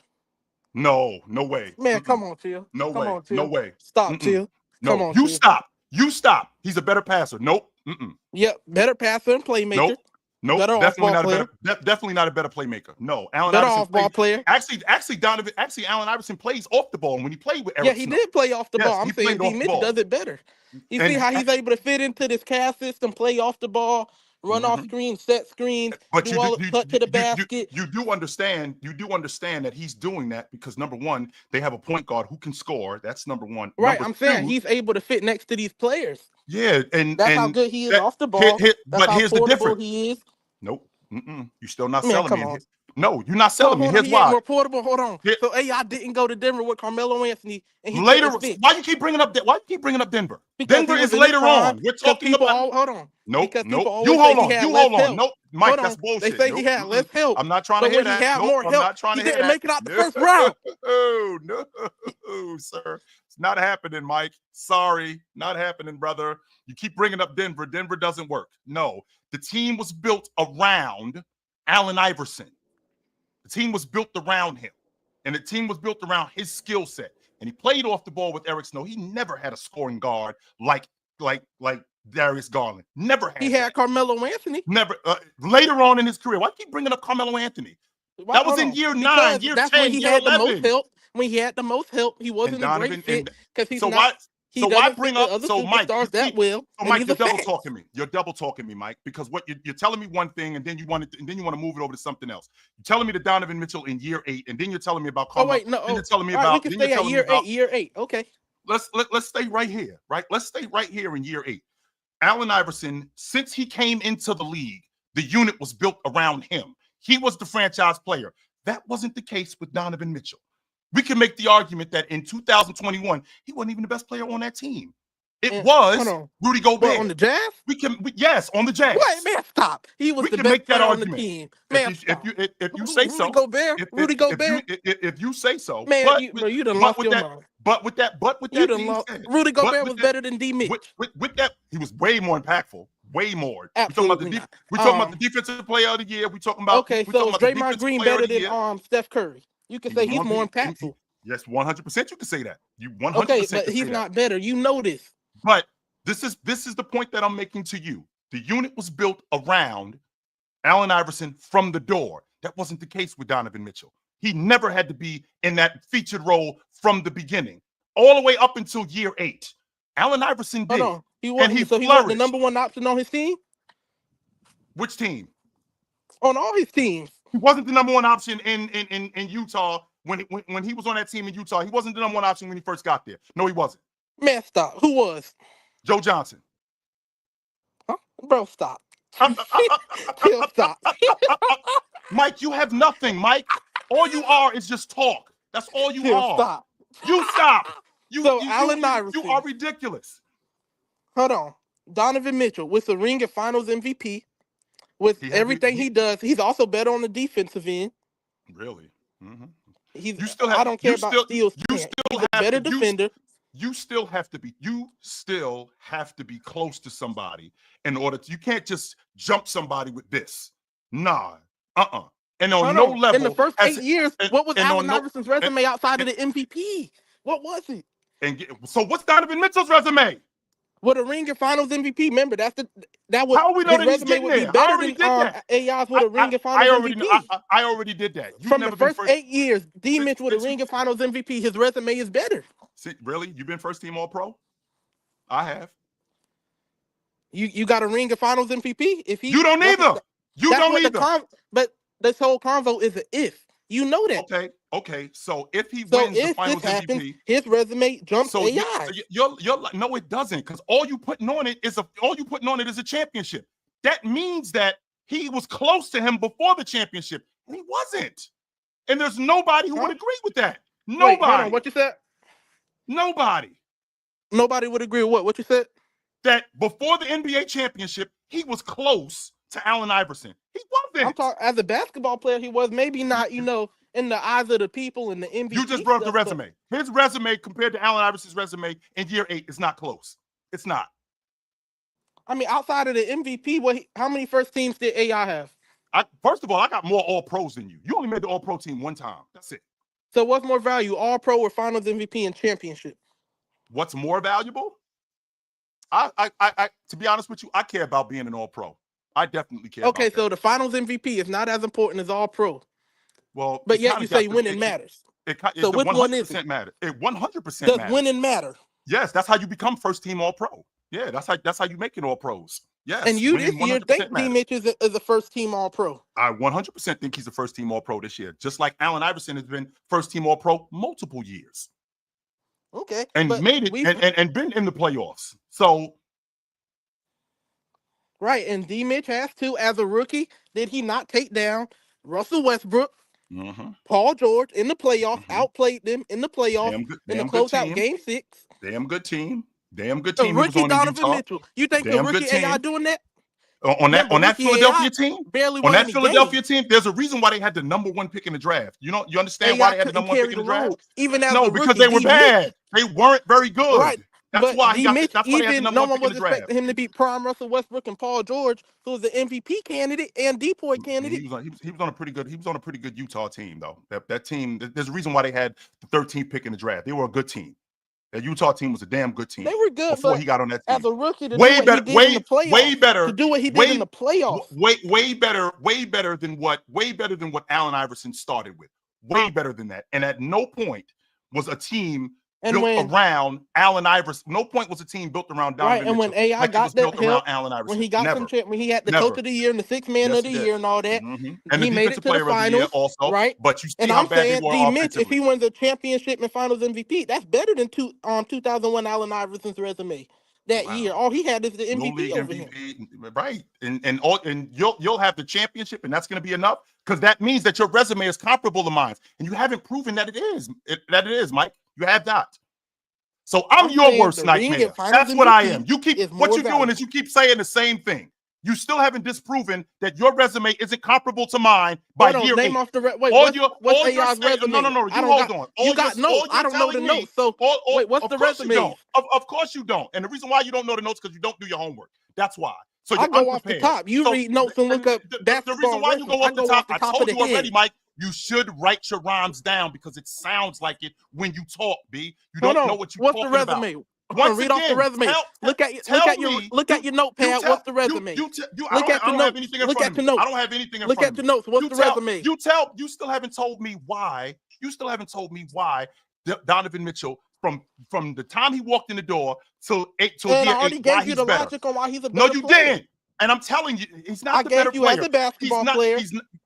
No way. Man, come on, Chill. No come way. on, Chill. No way. Stop, Chill. No. Come on, You Chill. stop. You stop. He's a better passer. Nope. Yep, better passer and playmaker. Nope. Better Definitely off-ball not player. a better. Definitely not a better playmaker. No. Allen Better Iverson off-ball player. Actually, Allen Iverson plays off the ball. And when he played with Eric Yeah, he Snow, did play off the yes, ball. I'm he saying played D. off the Mitchell ball. does it better. You And see how he's able to fit into this cast system, play off the ball, run off screens, set screens, But do all cut to the basket. You do understand that he's doing that because number one, they have a point guard who can score. That's number one. Right, Number I'm saying two, he's able to fit next to these players. yeah, and That's and how good he is that- off the ball. But That's how here's the portable difference. he is. Nope. You're still not Man, selling come me. on. No, you're not So selling me. hold on, Here's he ain't why. more portable. Hold on. Here- So AI didn't go to Denver with Carmelo Anthony, and he Later, couldn't fit. why you keep bringing up Denver? Because Denver he was is in his later prime, on. We're 'cause talking people about. hold on. Nope. Because people always You say hold he on. had You less hold on. help. Nope, Mike, Hold that's on. bullshit. They say he had less help. I'm not trying But to hear when he that. had Nope, more I'm help, not trying he to hear didn't that. make it out the first round. No, sir. It's not happening, Mike. Sorry, not happening, brother. You keep bringing up Denver. Denver doesn't work. No, the team was built around Allen Iverson. The team was built around him, and the team was built around his skill set. And he played off the ball with Eric Snow. He never had a scoring guard like Darius Garland. Never had. He had Carmelo Anthony. Never. Later on in his career, why do you keep bringing up Carmelo Anthony? That was in year 9, Because year that's 10, when he year had 11. the most help. When he had the most help, he wasn't a great fit because he's not. He doesn't fit the other superstars that well. So Mike, you're double talking me. You're double talking me, Mike, because what you're telling me one thing, and then you want to move it over to something else. You're telling me the Donovan Mitchell in year 8, and then you're telling me about Carmelo. Oh wait, no. Then you're telling me All about. right, we can stay at year 8. Year 8, okay. Let's stay right here, right? Let's stay right here in year 8. Allen Iverson, since he came into the league, the unit was built around him. He was the franchise player. That wasn't the case with Donovan Mitchell. We can make the argument that in 2021, he wasn't even the best player on that team. It was Rudy Gobert. On the Jazz? Yes, on the Jazz. Wait, man, stop. He was the best player on the team. Man, if you say so. Rudy Gobert. If you say so. Man, you done lost your mind. But with that being said, Rudy Gobert was better than D. Mitch. With that, he was way more impactful. Way more. Absolutely We're talking about the defensive player of the year. We're talking about so Draymond Green better than Steph Curry. You can say he's more impactful. Yes, 100%. You can say that. You 100%. Okay, but he's not better. You know this. But this is the point that I'm making to you. The unit was built around Allen Iverson from the door. That wasn't the case with Donovan Mitchell. He never had to be in that featured role from the beginning, all the way up until year 8. Allen Iverson did. Hold on. He wasn't the number one option on his team? Which team? On all his teams. He wasn't the number one option in Utah when he was on that team in Utah. He wasn't the number one option when he first got there. No, he wasn't. Man, stop. Who was? Joe Johnson. Huh? Bro, stop. Chill, stop. Mike, you have nothing, Mike. All you are is just talk. That's all you are. Stop. You stop. Allen Iverson. You are ridiculous. Hold on. Donovan Mitchell with the ring of Finals MVP. With everything he does, he's also better on the defensive end. Really? Mm-hmm. I don't care about steals. He's a better defender. You still have to be close to somebody in order to. You can't just jump somebody with this. Nah. And on no level. In the first 8 years, what was Allen Iverson's resume outside of the MVP? What was it? So what's Donovan Mitchell's resume? With a ring of Finals MVP, remember that was how we know his that he's resume would be there? better than AI's with a ring of Finals MVP. I already did that. From the first 8 years, D. Mitch with a ring of Finals MVP, his resume is better. See, really? You've been first team All-Pro? I have. You got a ring of Finals MVP? You don't either. You don't either. But this whole convo is an if. You know that. Okay. So if he wins the Finals MVP, his resume jumps AI. No, it doesn't, because all you putting on it is a championship. That means that he was close to him before the championship, and he wasn't. And there's nobody who would agree with that. Nobody. Wait, hold on, what you said? Nobody. Nobody would agree with what? What you said? That before the NBA championship, he was close to Allen Iverson. He I'm wasn't. talking as a basketball player. He was maybe not, in the eyes of the people and the MVP. You just brought up the stuff, but- resume. His resume compared to Allen Iverson's resume in year 8 is not close. It's not. I mean, outside of the MVP, how many first teams did AI have? First of all, I got more All Pros than you. You only made the All Pro team one time. That's it. So what's more value, All Pro or Finals MVP and championship? What's more valuable? To be honest with you, I care about being an All Pro. I definitely care. Okay, about so that. the Finals MVP is not as important as All Pro. Well, but yet you say winning matters. So which one is it? Matter. It 100% Does matters. winning matter? Yes, that's how you become first team All Pro. Yeah, that's how you make it All Pros. Yes, and you this year think D. Mitch is a first team All Pro. I 100% think he's a first team All Pro this year, just like Allen Iverson has been first team All Pro multiple years. Okay, and made it and been in the playoffs. So right, and D. Mitch has too as a rookie. Did he not take down Russell Westbrook, Paul George in the playoffs? Outplayed them in the playoffs in the closeout game 6. Damn good team. Damn good team. Rookie Donovan Mitchell. You think the rookie AI doing that? On that Philadelphia team? Barely on that Philadelphia team, there's a reason why they had the #1 pick in the draft. You understand why they had the #1 pick in the draft? Even as no, because they were bad. They weren't very good. Right. That's why he got. That's why they had the no #1 one pick was in the draft. expecting him to beat prime Russell Westbrook and Paul George, who was the MVP candidate and DPOY candidate. He was on a pretty good. He was on a pretty good Utah team though. That team. There's a reason why they had the 13th pick in the draft. They were a good team. That Utah team was a damn good team. They were good before he got on that team. As a rookie, to way do what he did in the playoffs, way better to do what he did in the playoffs. Way better than what Allen Iverson started with. Way better than that. And at no point was a team built around Allen Iverson. No point was a team built around Donovan Mitchell. And when AI got that help, Allen Iverson. when he got when he had the coach of the year and the 6th man of the year and all that, and he made it to the finals also, right? But you see and how I'm bad saying, they were D. Mitch, if he wins a championship and Finals MVP, that's better than 2001 Allen Iverson's resume that year. All he had is the MVP over him. Right? And you'll have the championship, and that's going to be enough because that means that your resume is comparable to mine, and you haven't proven that it is. Mike. You have not. So I'm your worst nightmare. That's what I am. You keep what you're doing is you keep saying the same thing. You still haven't disproven that your resume isn't comparable to mine by year 8. Off the what's AI's resume? No. You hold on. You got notes. I don't know the notes. So wait, what's the resume? Of course you don't. And the reason why you don't know the notes because you don't do your homework. That's why. So I go off the top. You read notes and look up basketball. The reason why you go off the top, I told you already, Mike. You should write your rhymes down because it sounds like it when you talk, B. You don't know what you're talking about. What's the resume? Read off the resume. Look at your notepad. What's the resume? I don't have anything in front of me. I don't have anything in front of me. Look at the notes. What's the resume? You still haven't told me why. Donovan Mitchell from the time he walked in the door till year 8. I already gave you the logic on why he's a better player. No, you didn't. And I'm telling you, he's not the better player. I gave you as a basketball player,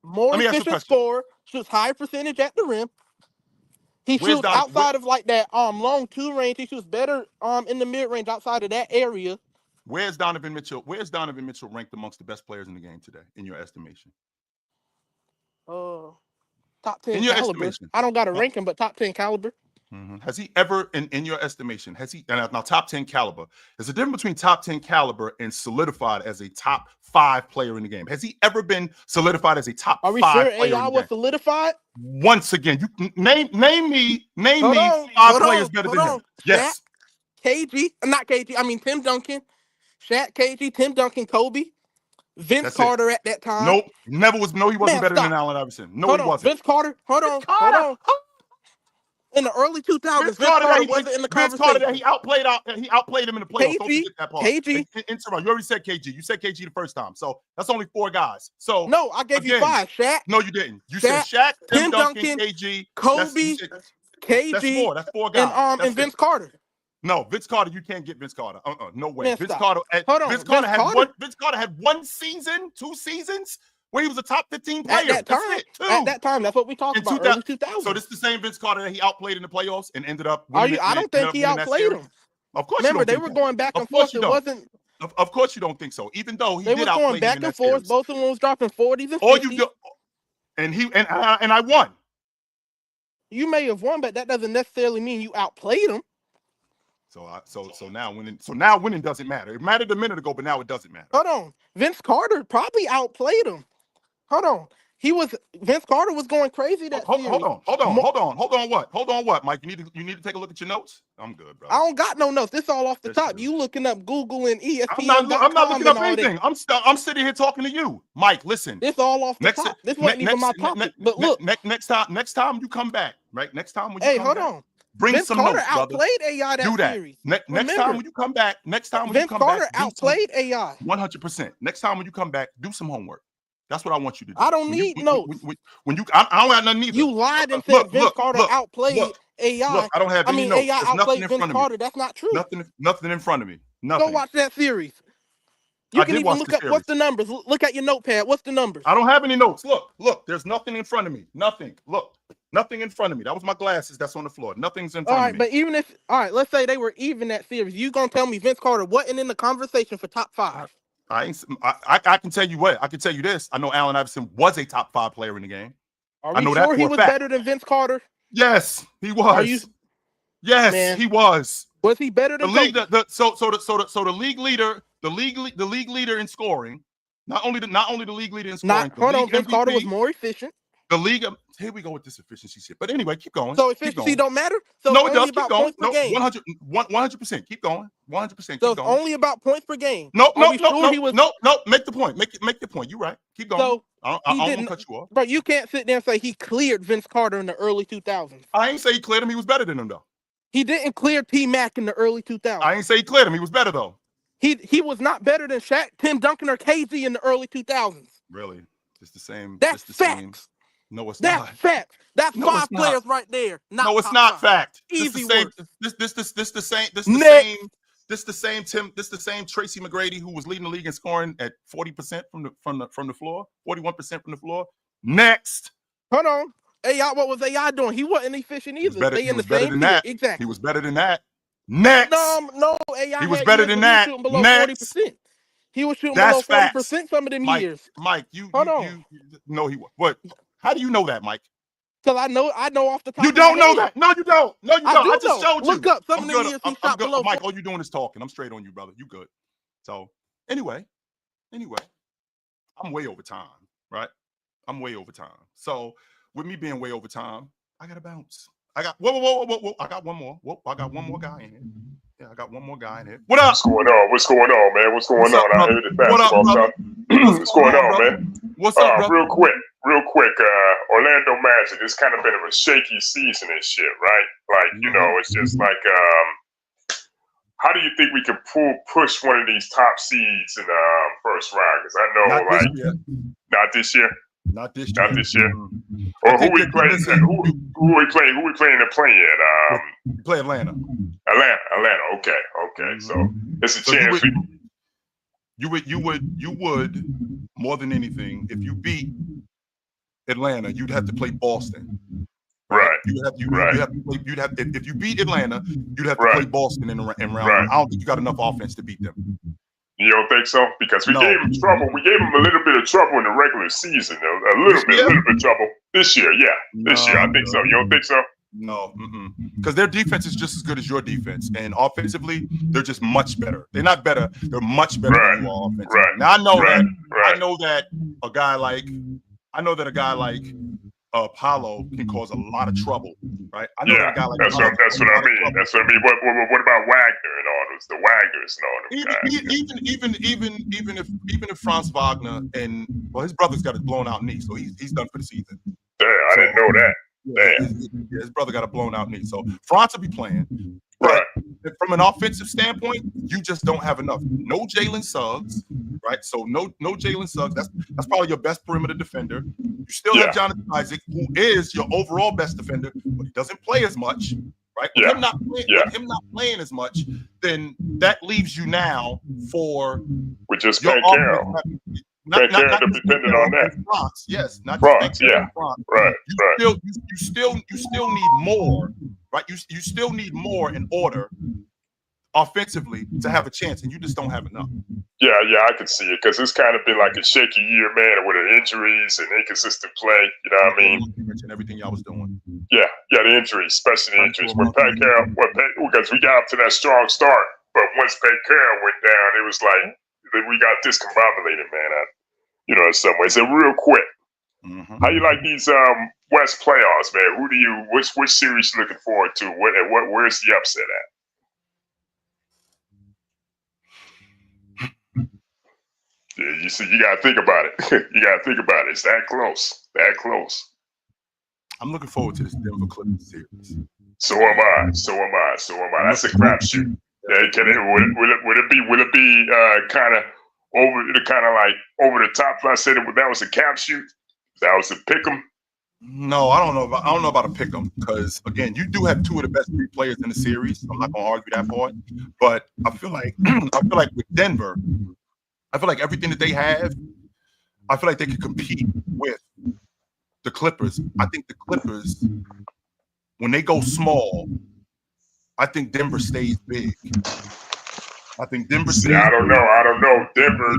more efficient scorer, shoots high percentage at the rim. He shoots outside of like that long 2 range. He shoots better in the mid range outside of that area. Where's Donovan Mitchell ranked amongst the best players in the game today, in your estimation? Top 10 in your caliber. Estimation. I don't got to rank him, but top 10 caliber. Has he ever, in your estimation, now top 10 caliber? There's a difference between top 10 caliber and solidified as a top 5 player in the game. Has he ever been solidified as a top 5 player? Are we sure AI was solidified? Once again, you name me 5 players better than him. Yes. Shaq, KG, not KG. I mean Tim Duncan, Shaq, KG, Tim Duncan, Kobe, Vince Carter at that time. Nope, never was. No, he wasn't better than Allen Iverson. No, he wasn't. Vince Carter. Hold on. In the early 2000s, Vince Carter wasn't in the conversation. Vince Carter, he outplayed him in the playoffs. Don't forget that part. KG. You already said KG. You said KG the first time. So that's only 4 guys. So no, I gave you 5. Shaq. No, you didn't. You said Shaq, Tim Duncan, KG, Kobe, KG. That's 4 guys. And Vince Carter. No, Vince Carter, you can't get Vince Carter. No way. Man, Vince Carter had 1 season, 2 seasons where he was a top 15 player. At that time, that's what we talked about. Early 2000s. So this is the same Vince Carter that he outplayed in the playoffs and ended up. I don't think he outplayed him. Of course, remember they were going back and forth. It wasn't. Of course, you don't think so. Even though he did outplay going back and forth, both of them was dropping 40s and 50s. All you do, and I won. You may have won, but that doesn't necessarily mean you outplayed him. So now winning doesn't matter. It mattered a minute ago, but now it doesn't matter. Hold on. Vince Carter probably outplayed him. Hold on. Vince Carter was going crazy that series. Hold on. What, Mike? You need to take a look at your notes. I'm good, bro. I don't got no notes. This all off the top. You looking up Google and ESPN.com. I'm not looking up anything. I'm sitting here talking to you, Mike. Listen. This all off the top. This wasn't even my topic. But look, next time you come back, right? Next time when you come hold back, on. Bring Vince some Carter notes, brother. outplayed AI that Do that. series. Next time when you come back, Vince Carter outplayed AI. 100%. Next time when you come back, do some homework. That's what I want you to do. I don't need notes. I don't got nothing either. You lied and said Vince Carter outplayed AI. Look, I don't have any notes. AI outplayed Vince Carter. That's not true. Nothing in front of me. Nothing. Go watch that series. You can even look up what's the numbers. Look at your notepad. What's the numbers? I don't have any notes. Look. There's nothing in front of me. Nothing. Look. Nothing in front of me. That was my glasses. That's on the floor. Nothing's in front of me. But even if let's say they were even that series, you gonna tell me Vince Carter wasn't in the conversation for top 5? I can tell you what. I can tell you this. I know Allen Iverson was a top 5 player in the game. Are we sure he was better than Vince Carter? Yes, he was. Yes, he was. Was he better than the league? The league leader, the league leader in scoring. Not only the league leader in scoring. Vince Carter was more efficient. The league. Here we go with this efficiency shit. But anyway, keep going. So efficiency don't matter. So no, it does. Keep going. 100%. Keep going. 100%. So it's only about points per game. No. Make the point. Make the point. You're right. Keep going. So I don't want to cut you off. But you can't sit there and say he cleared Vince Carter in the early 2000s. I ain't say he cleared him. He was better than him though. He didn't clear T-Mac in the early 2000s. I ain't say he cleared him. He was better though. He was not better than Shaq, Tim Duncan, or KZ in the early 2000s. Really? It's the same. That's facts. No, it's not. That's fact. That's 5 players right there. No, it's not fact. Easy work. This the same Tracy McGrady who was leading the league in scoring at 40% from the floor, 41% from the floor. Next. Hold on. AI, what was AI doing? He wasn't efficient either. He was better than that. Exactly. He was better than that. Next. No, AI. He was better than that. Next. 40%. He was shooting below 40% some of them years. Mike, no, he was. What? How do you know that, Mike? Because I know off the top. You don't know that. No, you don't. No, you don't. I just showed you. Look up some of them years he shot below. Mike, all you're doing is talking. I'm straight on you, brother. You good. So anyway, I'm way over time, right? I'm way over time. So with me being way over time, I gotta bounce. I got whoa. I got one more. I got one more guy in here. Yeah, I got one more guy in here. What up? What's going on, man? What's going on? I heard it basketball talk. What's going on, man? What's up, bro? Real quick. Orlando Magic. It's kind of been a shaky season and shit, right? Like, it's just like, how do you think we can push one of these top seeds in the first round? Because I know, not this year. Not this year. Or who we playing? Who we playing? Who we playing to play in? We play Atlanta. Atlanta. Okay. So it's a chance. You would more than anything, if you beat Atlanta, you'd have to play Boston. Right. If you beat Atlanta, you'd have to play Boston in round one. I don't think you got enough offense to beat them. You don't think so? Because we gave him trouble. We gave him a little bit of trouble in the regular season. A little bit of trouble this year. Yeah, this year I think so. You don't think so? No, because their defense is just as good as your defense, and offensively, they're just much better. They're not better; they're much better than you are offensively. Right. Now I know that a guy like Apollo can cause a lot of trouble, right? I know that a guy like that's what I mean. That's what I mean. What about Wagner and all those? The Wagners and all those guys. Even if Franz Wagner and his brother's got a blown out knee, so he's done for the season. Damn, I didn't know that. His brother got a blown out knee, so Franz will be playing. But from an offensive standpoint, you just don't have enough. No Jalen Suggs, right? So no Jalen Suggs. That's probably your best perimeter defender. You still have Jonathan Isaac, who is your overall best defender, but he doesn't play as much, right? With him not playing as much, then that leaves you now for just Ben Carroll. Not dependent on that. Bronx, yes, not Bronx, right. You still need more, right? You still need more in order offensively to have a chance, and you just don't have enough. Yeah, I can see it because it's kind of been like a shaky year, man, with the injuries and inconsistent play. You know what I mean? And everything y'all was doing. Yeah, the injuries, especially the injuries. Because we got up to that strong start, but once Pete Carroll went down, it was like we got discombobulated, man. In some ways. So real quick, how you like these West playoffs, man? Which series you looking forward to? Where's the upset at? Yeah, you see, you gotta think about it. It's that close. I'm looking forward to this Denver Clippers series. So am I. That's a crapshoot. Will it be kind of over the top? If I said that was a crapshoot, that was a pick 'em. No, I don't know about a pick 'em because again, you do have two of the best three players in the series. I'm not gonna argue that part, but I feel like with Denver, I feel like everything that they have, I feel like they could compete with the Clippers. I think the Clippers, when they go small, I think Denver stays big. I think Denver stays I don't know.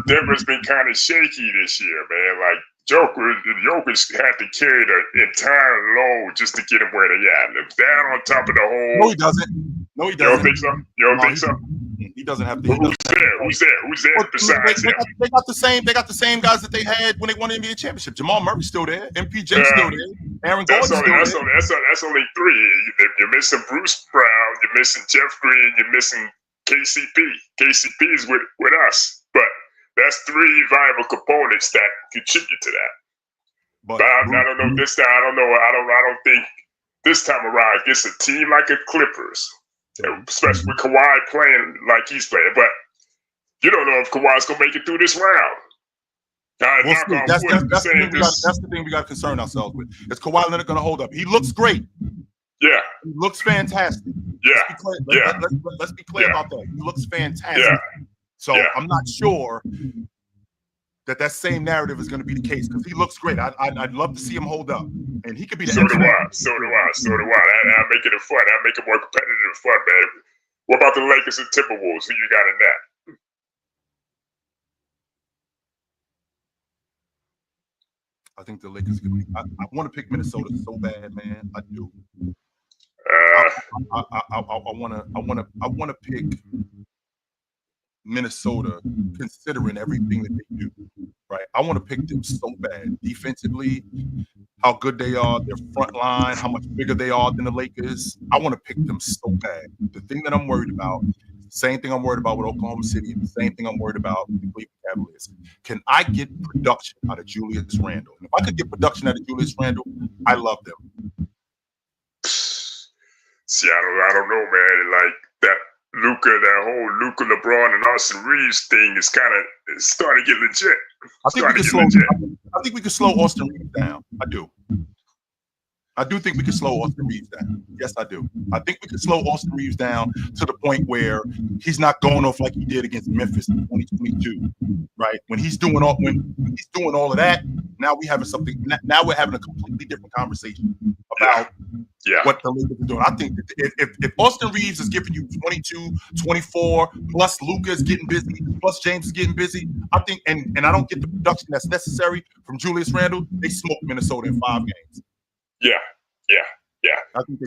Denver's been kind of shaky this year, man. Like Jokic had to carry the entire load just to get him where they at. Down on top of the whole. No, he doesn't. You don't think so? He doesn't have to. Who's there besides him? They got the same guys that they had when they won the NBA championship. Jamal Murray's still there. MPJ's still there. Aaron Gordon's still there. That's only three. You're missing Bruce Brown. You're missing Jeff Green. You're missing KCP. KCP is with us, but that's three viable components that contribute to that. But I don't know this time. I don't know. I don't think this time around against a team like the Clippers, especially with Kawhi playing like he's playing. But you don't know if Kawhi's gonna make it through this round. That's the thing we got to concern ourselves with. Is Kawhi Leonard going to hold up? He looks great. Yeah. He looks fantastic. Yeah. Let's be clear about that. He looks fantastic. Yeah. So I'm not sure that same narrative is going to be the case because he looks great. I'd love to see him hold up, and he could be the. So do I. I make it fun. I make it more competitive and fun, man. What about the Lakers and Timberwolves? Who you got in that? I think the Lakers could be. I want to pick Minnesota so bad, man. I do. I want to pick Minnesota, considering everything that they do. Right, I want to pick them so bad defensively, how good they are, their front line, how much bigger they are than the Lakers. I want to pick them so bad. The thing that I'm worried about, same thing I'm worried about with Oklahoma City, and the same thing I'm worried about with the Cleveland Cavaliers. Can I get production out of Julius Randle? And if I could get production out of Julius Randle, I love them. See, I don't know, man. Like that whole Luka, LeBron, and Austin Reeves thing is kind of starting to get legit. I think we could slow Austin Reeves down. I do think we can slow Austin Reeves down. Yes, I do. I think we can slow Austin Reeves down to the point where he's not going off like he did against Memphis in 2022, right? When he's doing all of that, now we're having a completely different conversation about what the Lakers are doing. I think that if Austin Reeves is giving you 22, 24, plus Luka is getting busy, plus James is getting busy, I think, and I don't get the production that's necessary from Julius Randle, they smoke Minnesota in 5 games. Yeah.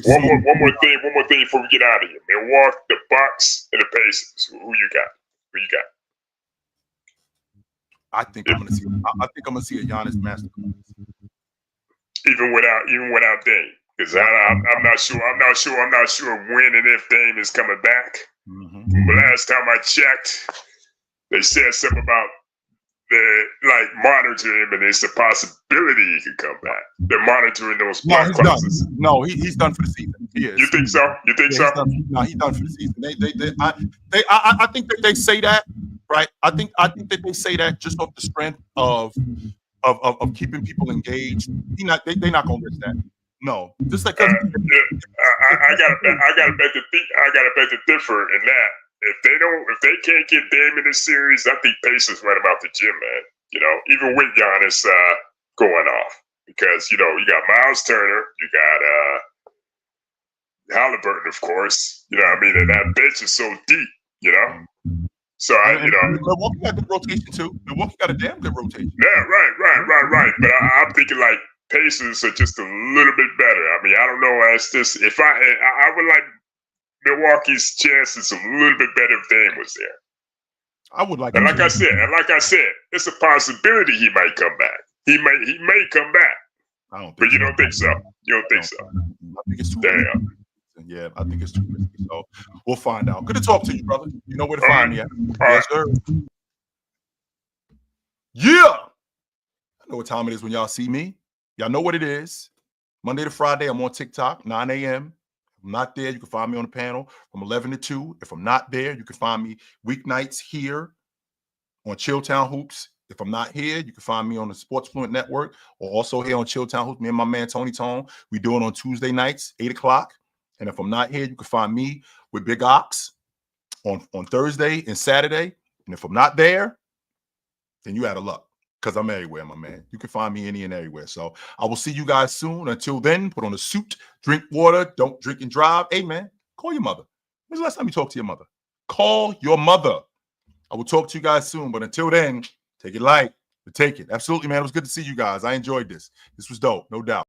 One more thing before we get out of here. Milwaukee, the Bucks, and the Pacers. Who you got? I think I'm gonna see a Giannis masterclass. Even without Dame, because I'm not sure when and if Dame is coming back. Mm-hmm. The last time I checked, they said something about monitor him, and there's a possibility he could come back. They're monitoring those block classes. No, he's done for the season. He is. You think so? He's done for the season. I think that they say that, right? I think that they say that just off the strength of keeping people engaged. They're not gonna risk that. No, just like I gotta bet to differ in that. If they can't get Dame in this series, I think Pacers right about the gym, man. Even with Giannis going off, because you got Miles Turner, you got Halliburton, of course. You know what I mean, and that bench is so deep. So Milwaukee got good rotation too. Milwaukee got a damn good rotation. Yeah, right. But I'm thinking like Pacers are just a little bit better. I mean, I don't know. It's just I would like Milwaukee's chances a little bit better if Dame was there. I would like. And like I said, it's a possibility he might come back. He may come back. I don't think but you don't think so. You don't think so. I think it's too Damn. risky. Yeah, I think it's too risky. So we'll find out. Good to talk to you, brother. You know where to find me at. Yes, sir. Yeah. I know what time it is when y'all see me. Y'all know what it is. Monday to Friday, I'm on TikTok, 9 a.m. If I'm not there, you can find me on the panel from 11 to 2. If I'm not there, you can find me weeknights here on CHiLL Hoops. If I'm not here, you can find me on the Sports Fluent Network or also here on CHiLL Hoops. Me and my man, Tony Tone, we do it on Tuesday nights, 8 o'clock. And if I'm not here, you can find me with Big Ox on Thursday and Saturday. And if I'm not there, then you out of luck because I'm everywhere, my man. You can find me any and everywhere. So I will see you guys soon. Until then, put on a suit, drink water, don't drink and drive. Hey, man, call your mother. When's the last time you talked to your mother? Call your mother. I will talk to you guys soon. But until then, take it light. But take it. Absolutely, man. It was good to see you guys. I enjoyed this. This was dope, no doubt.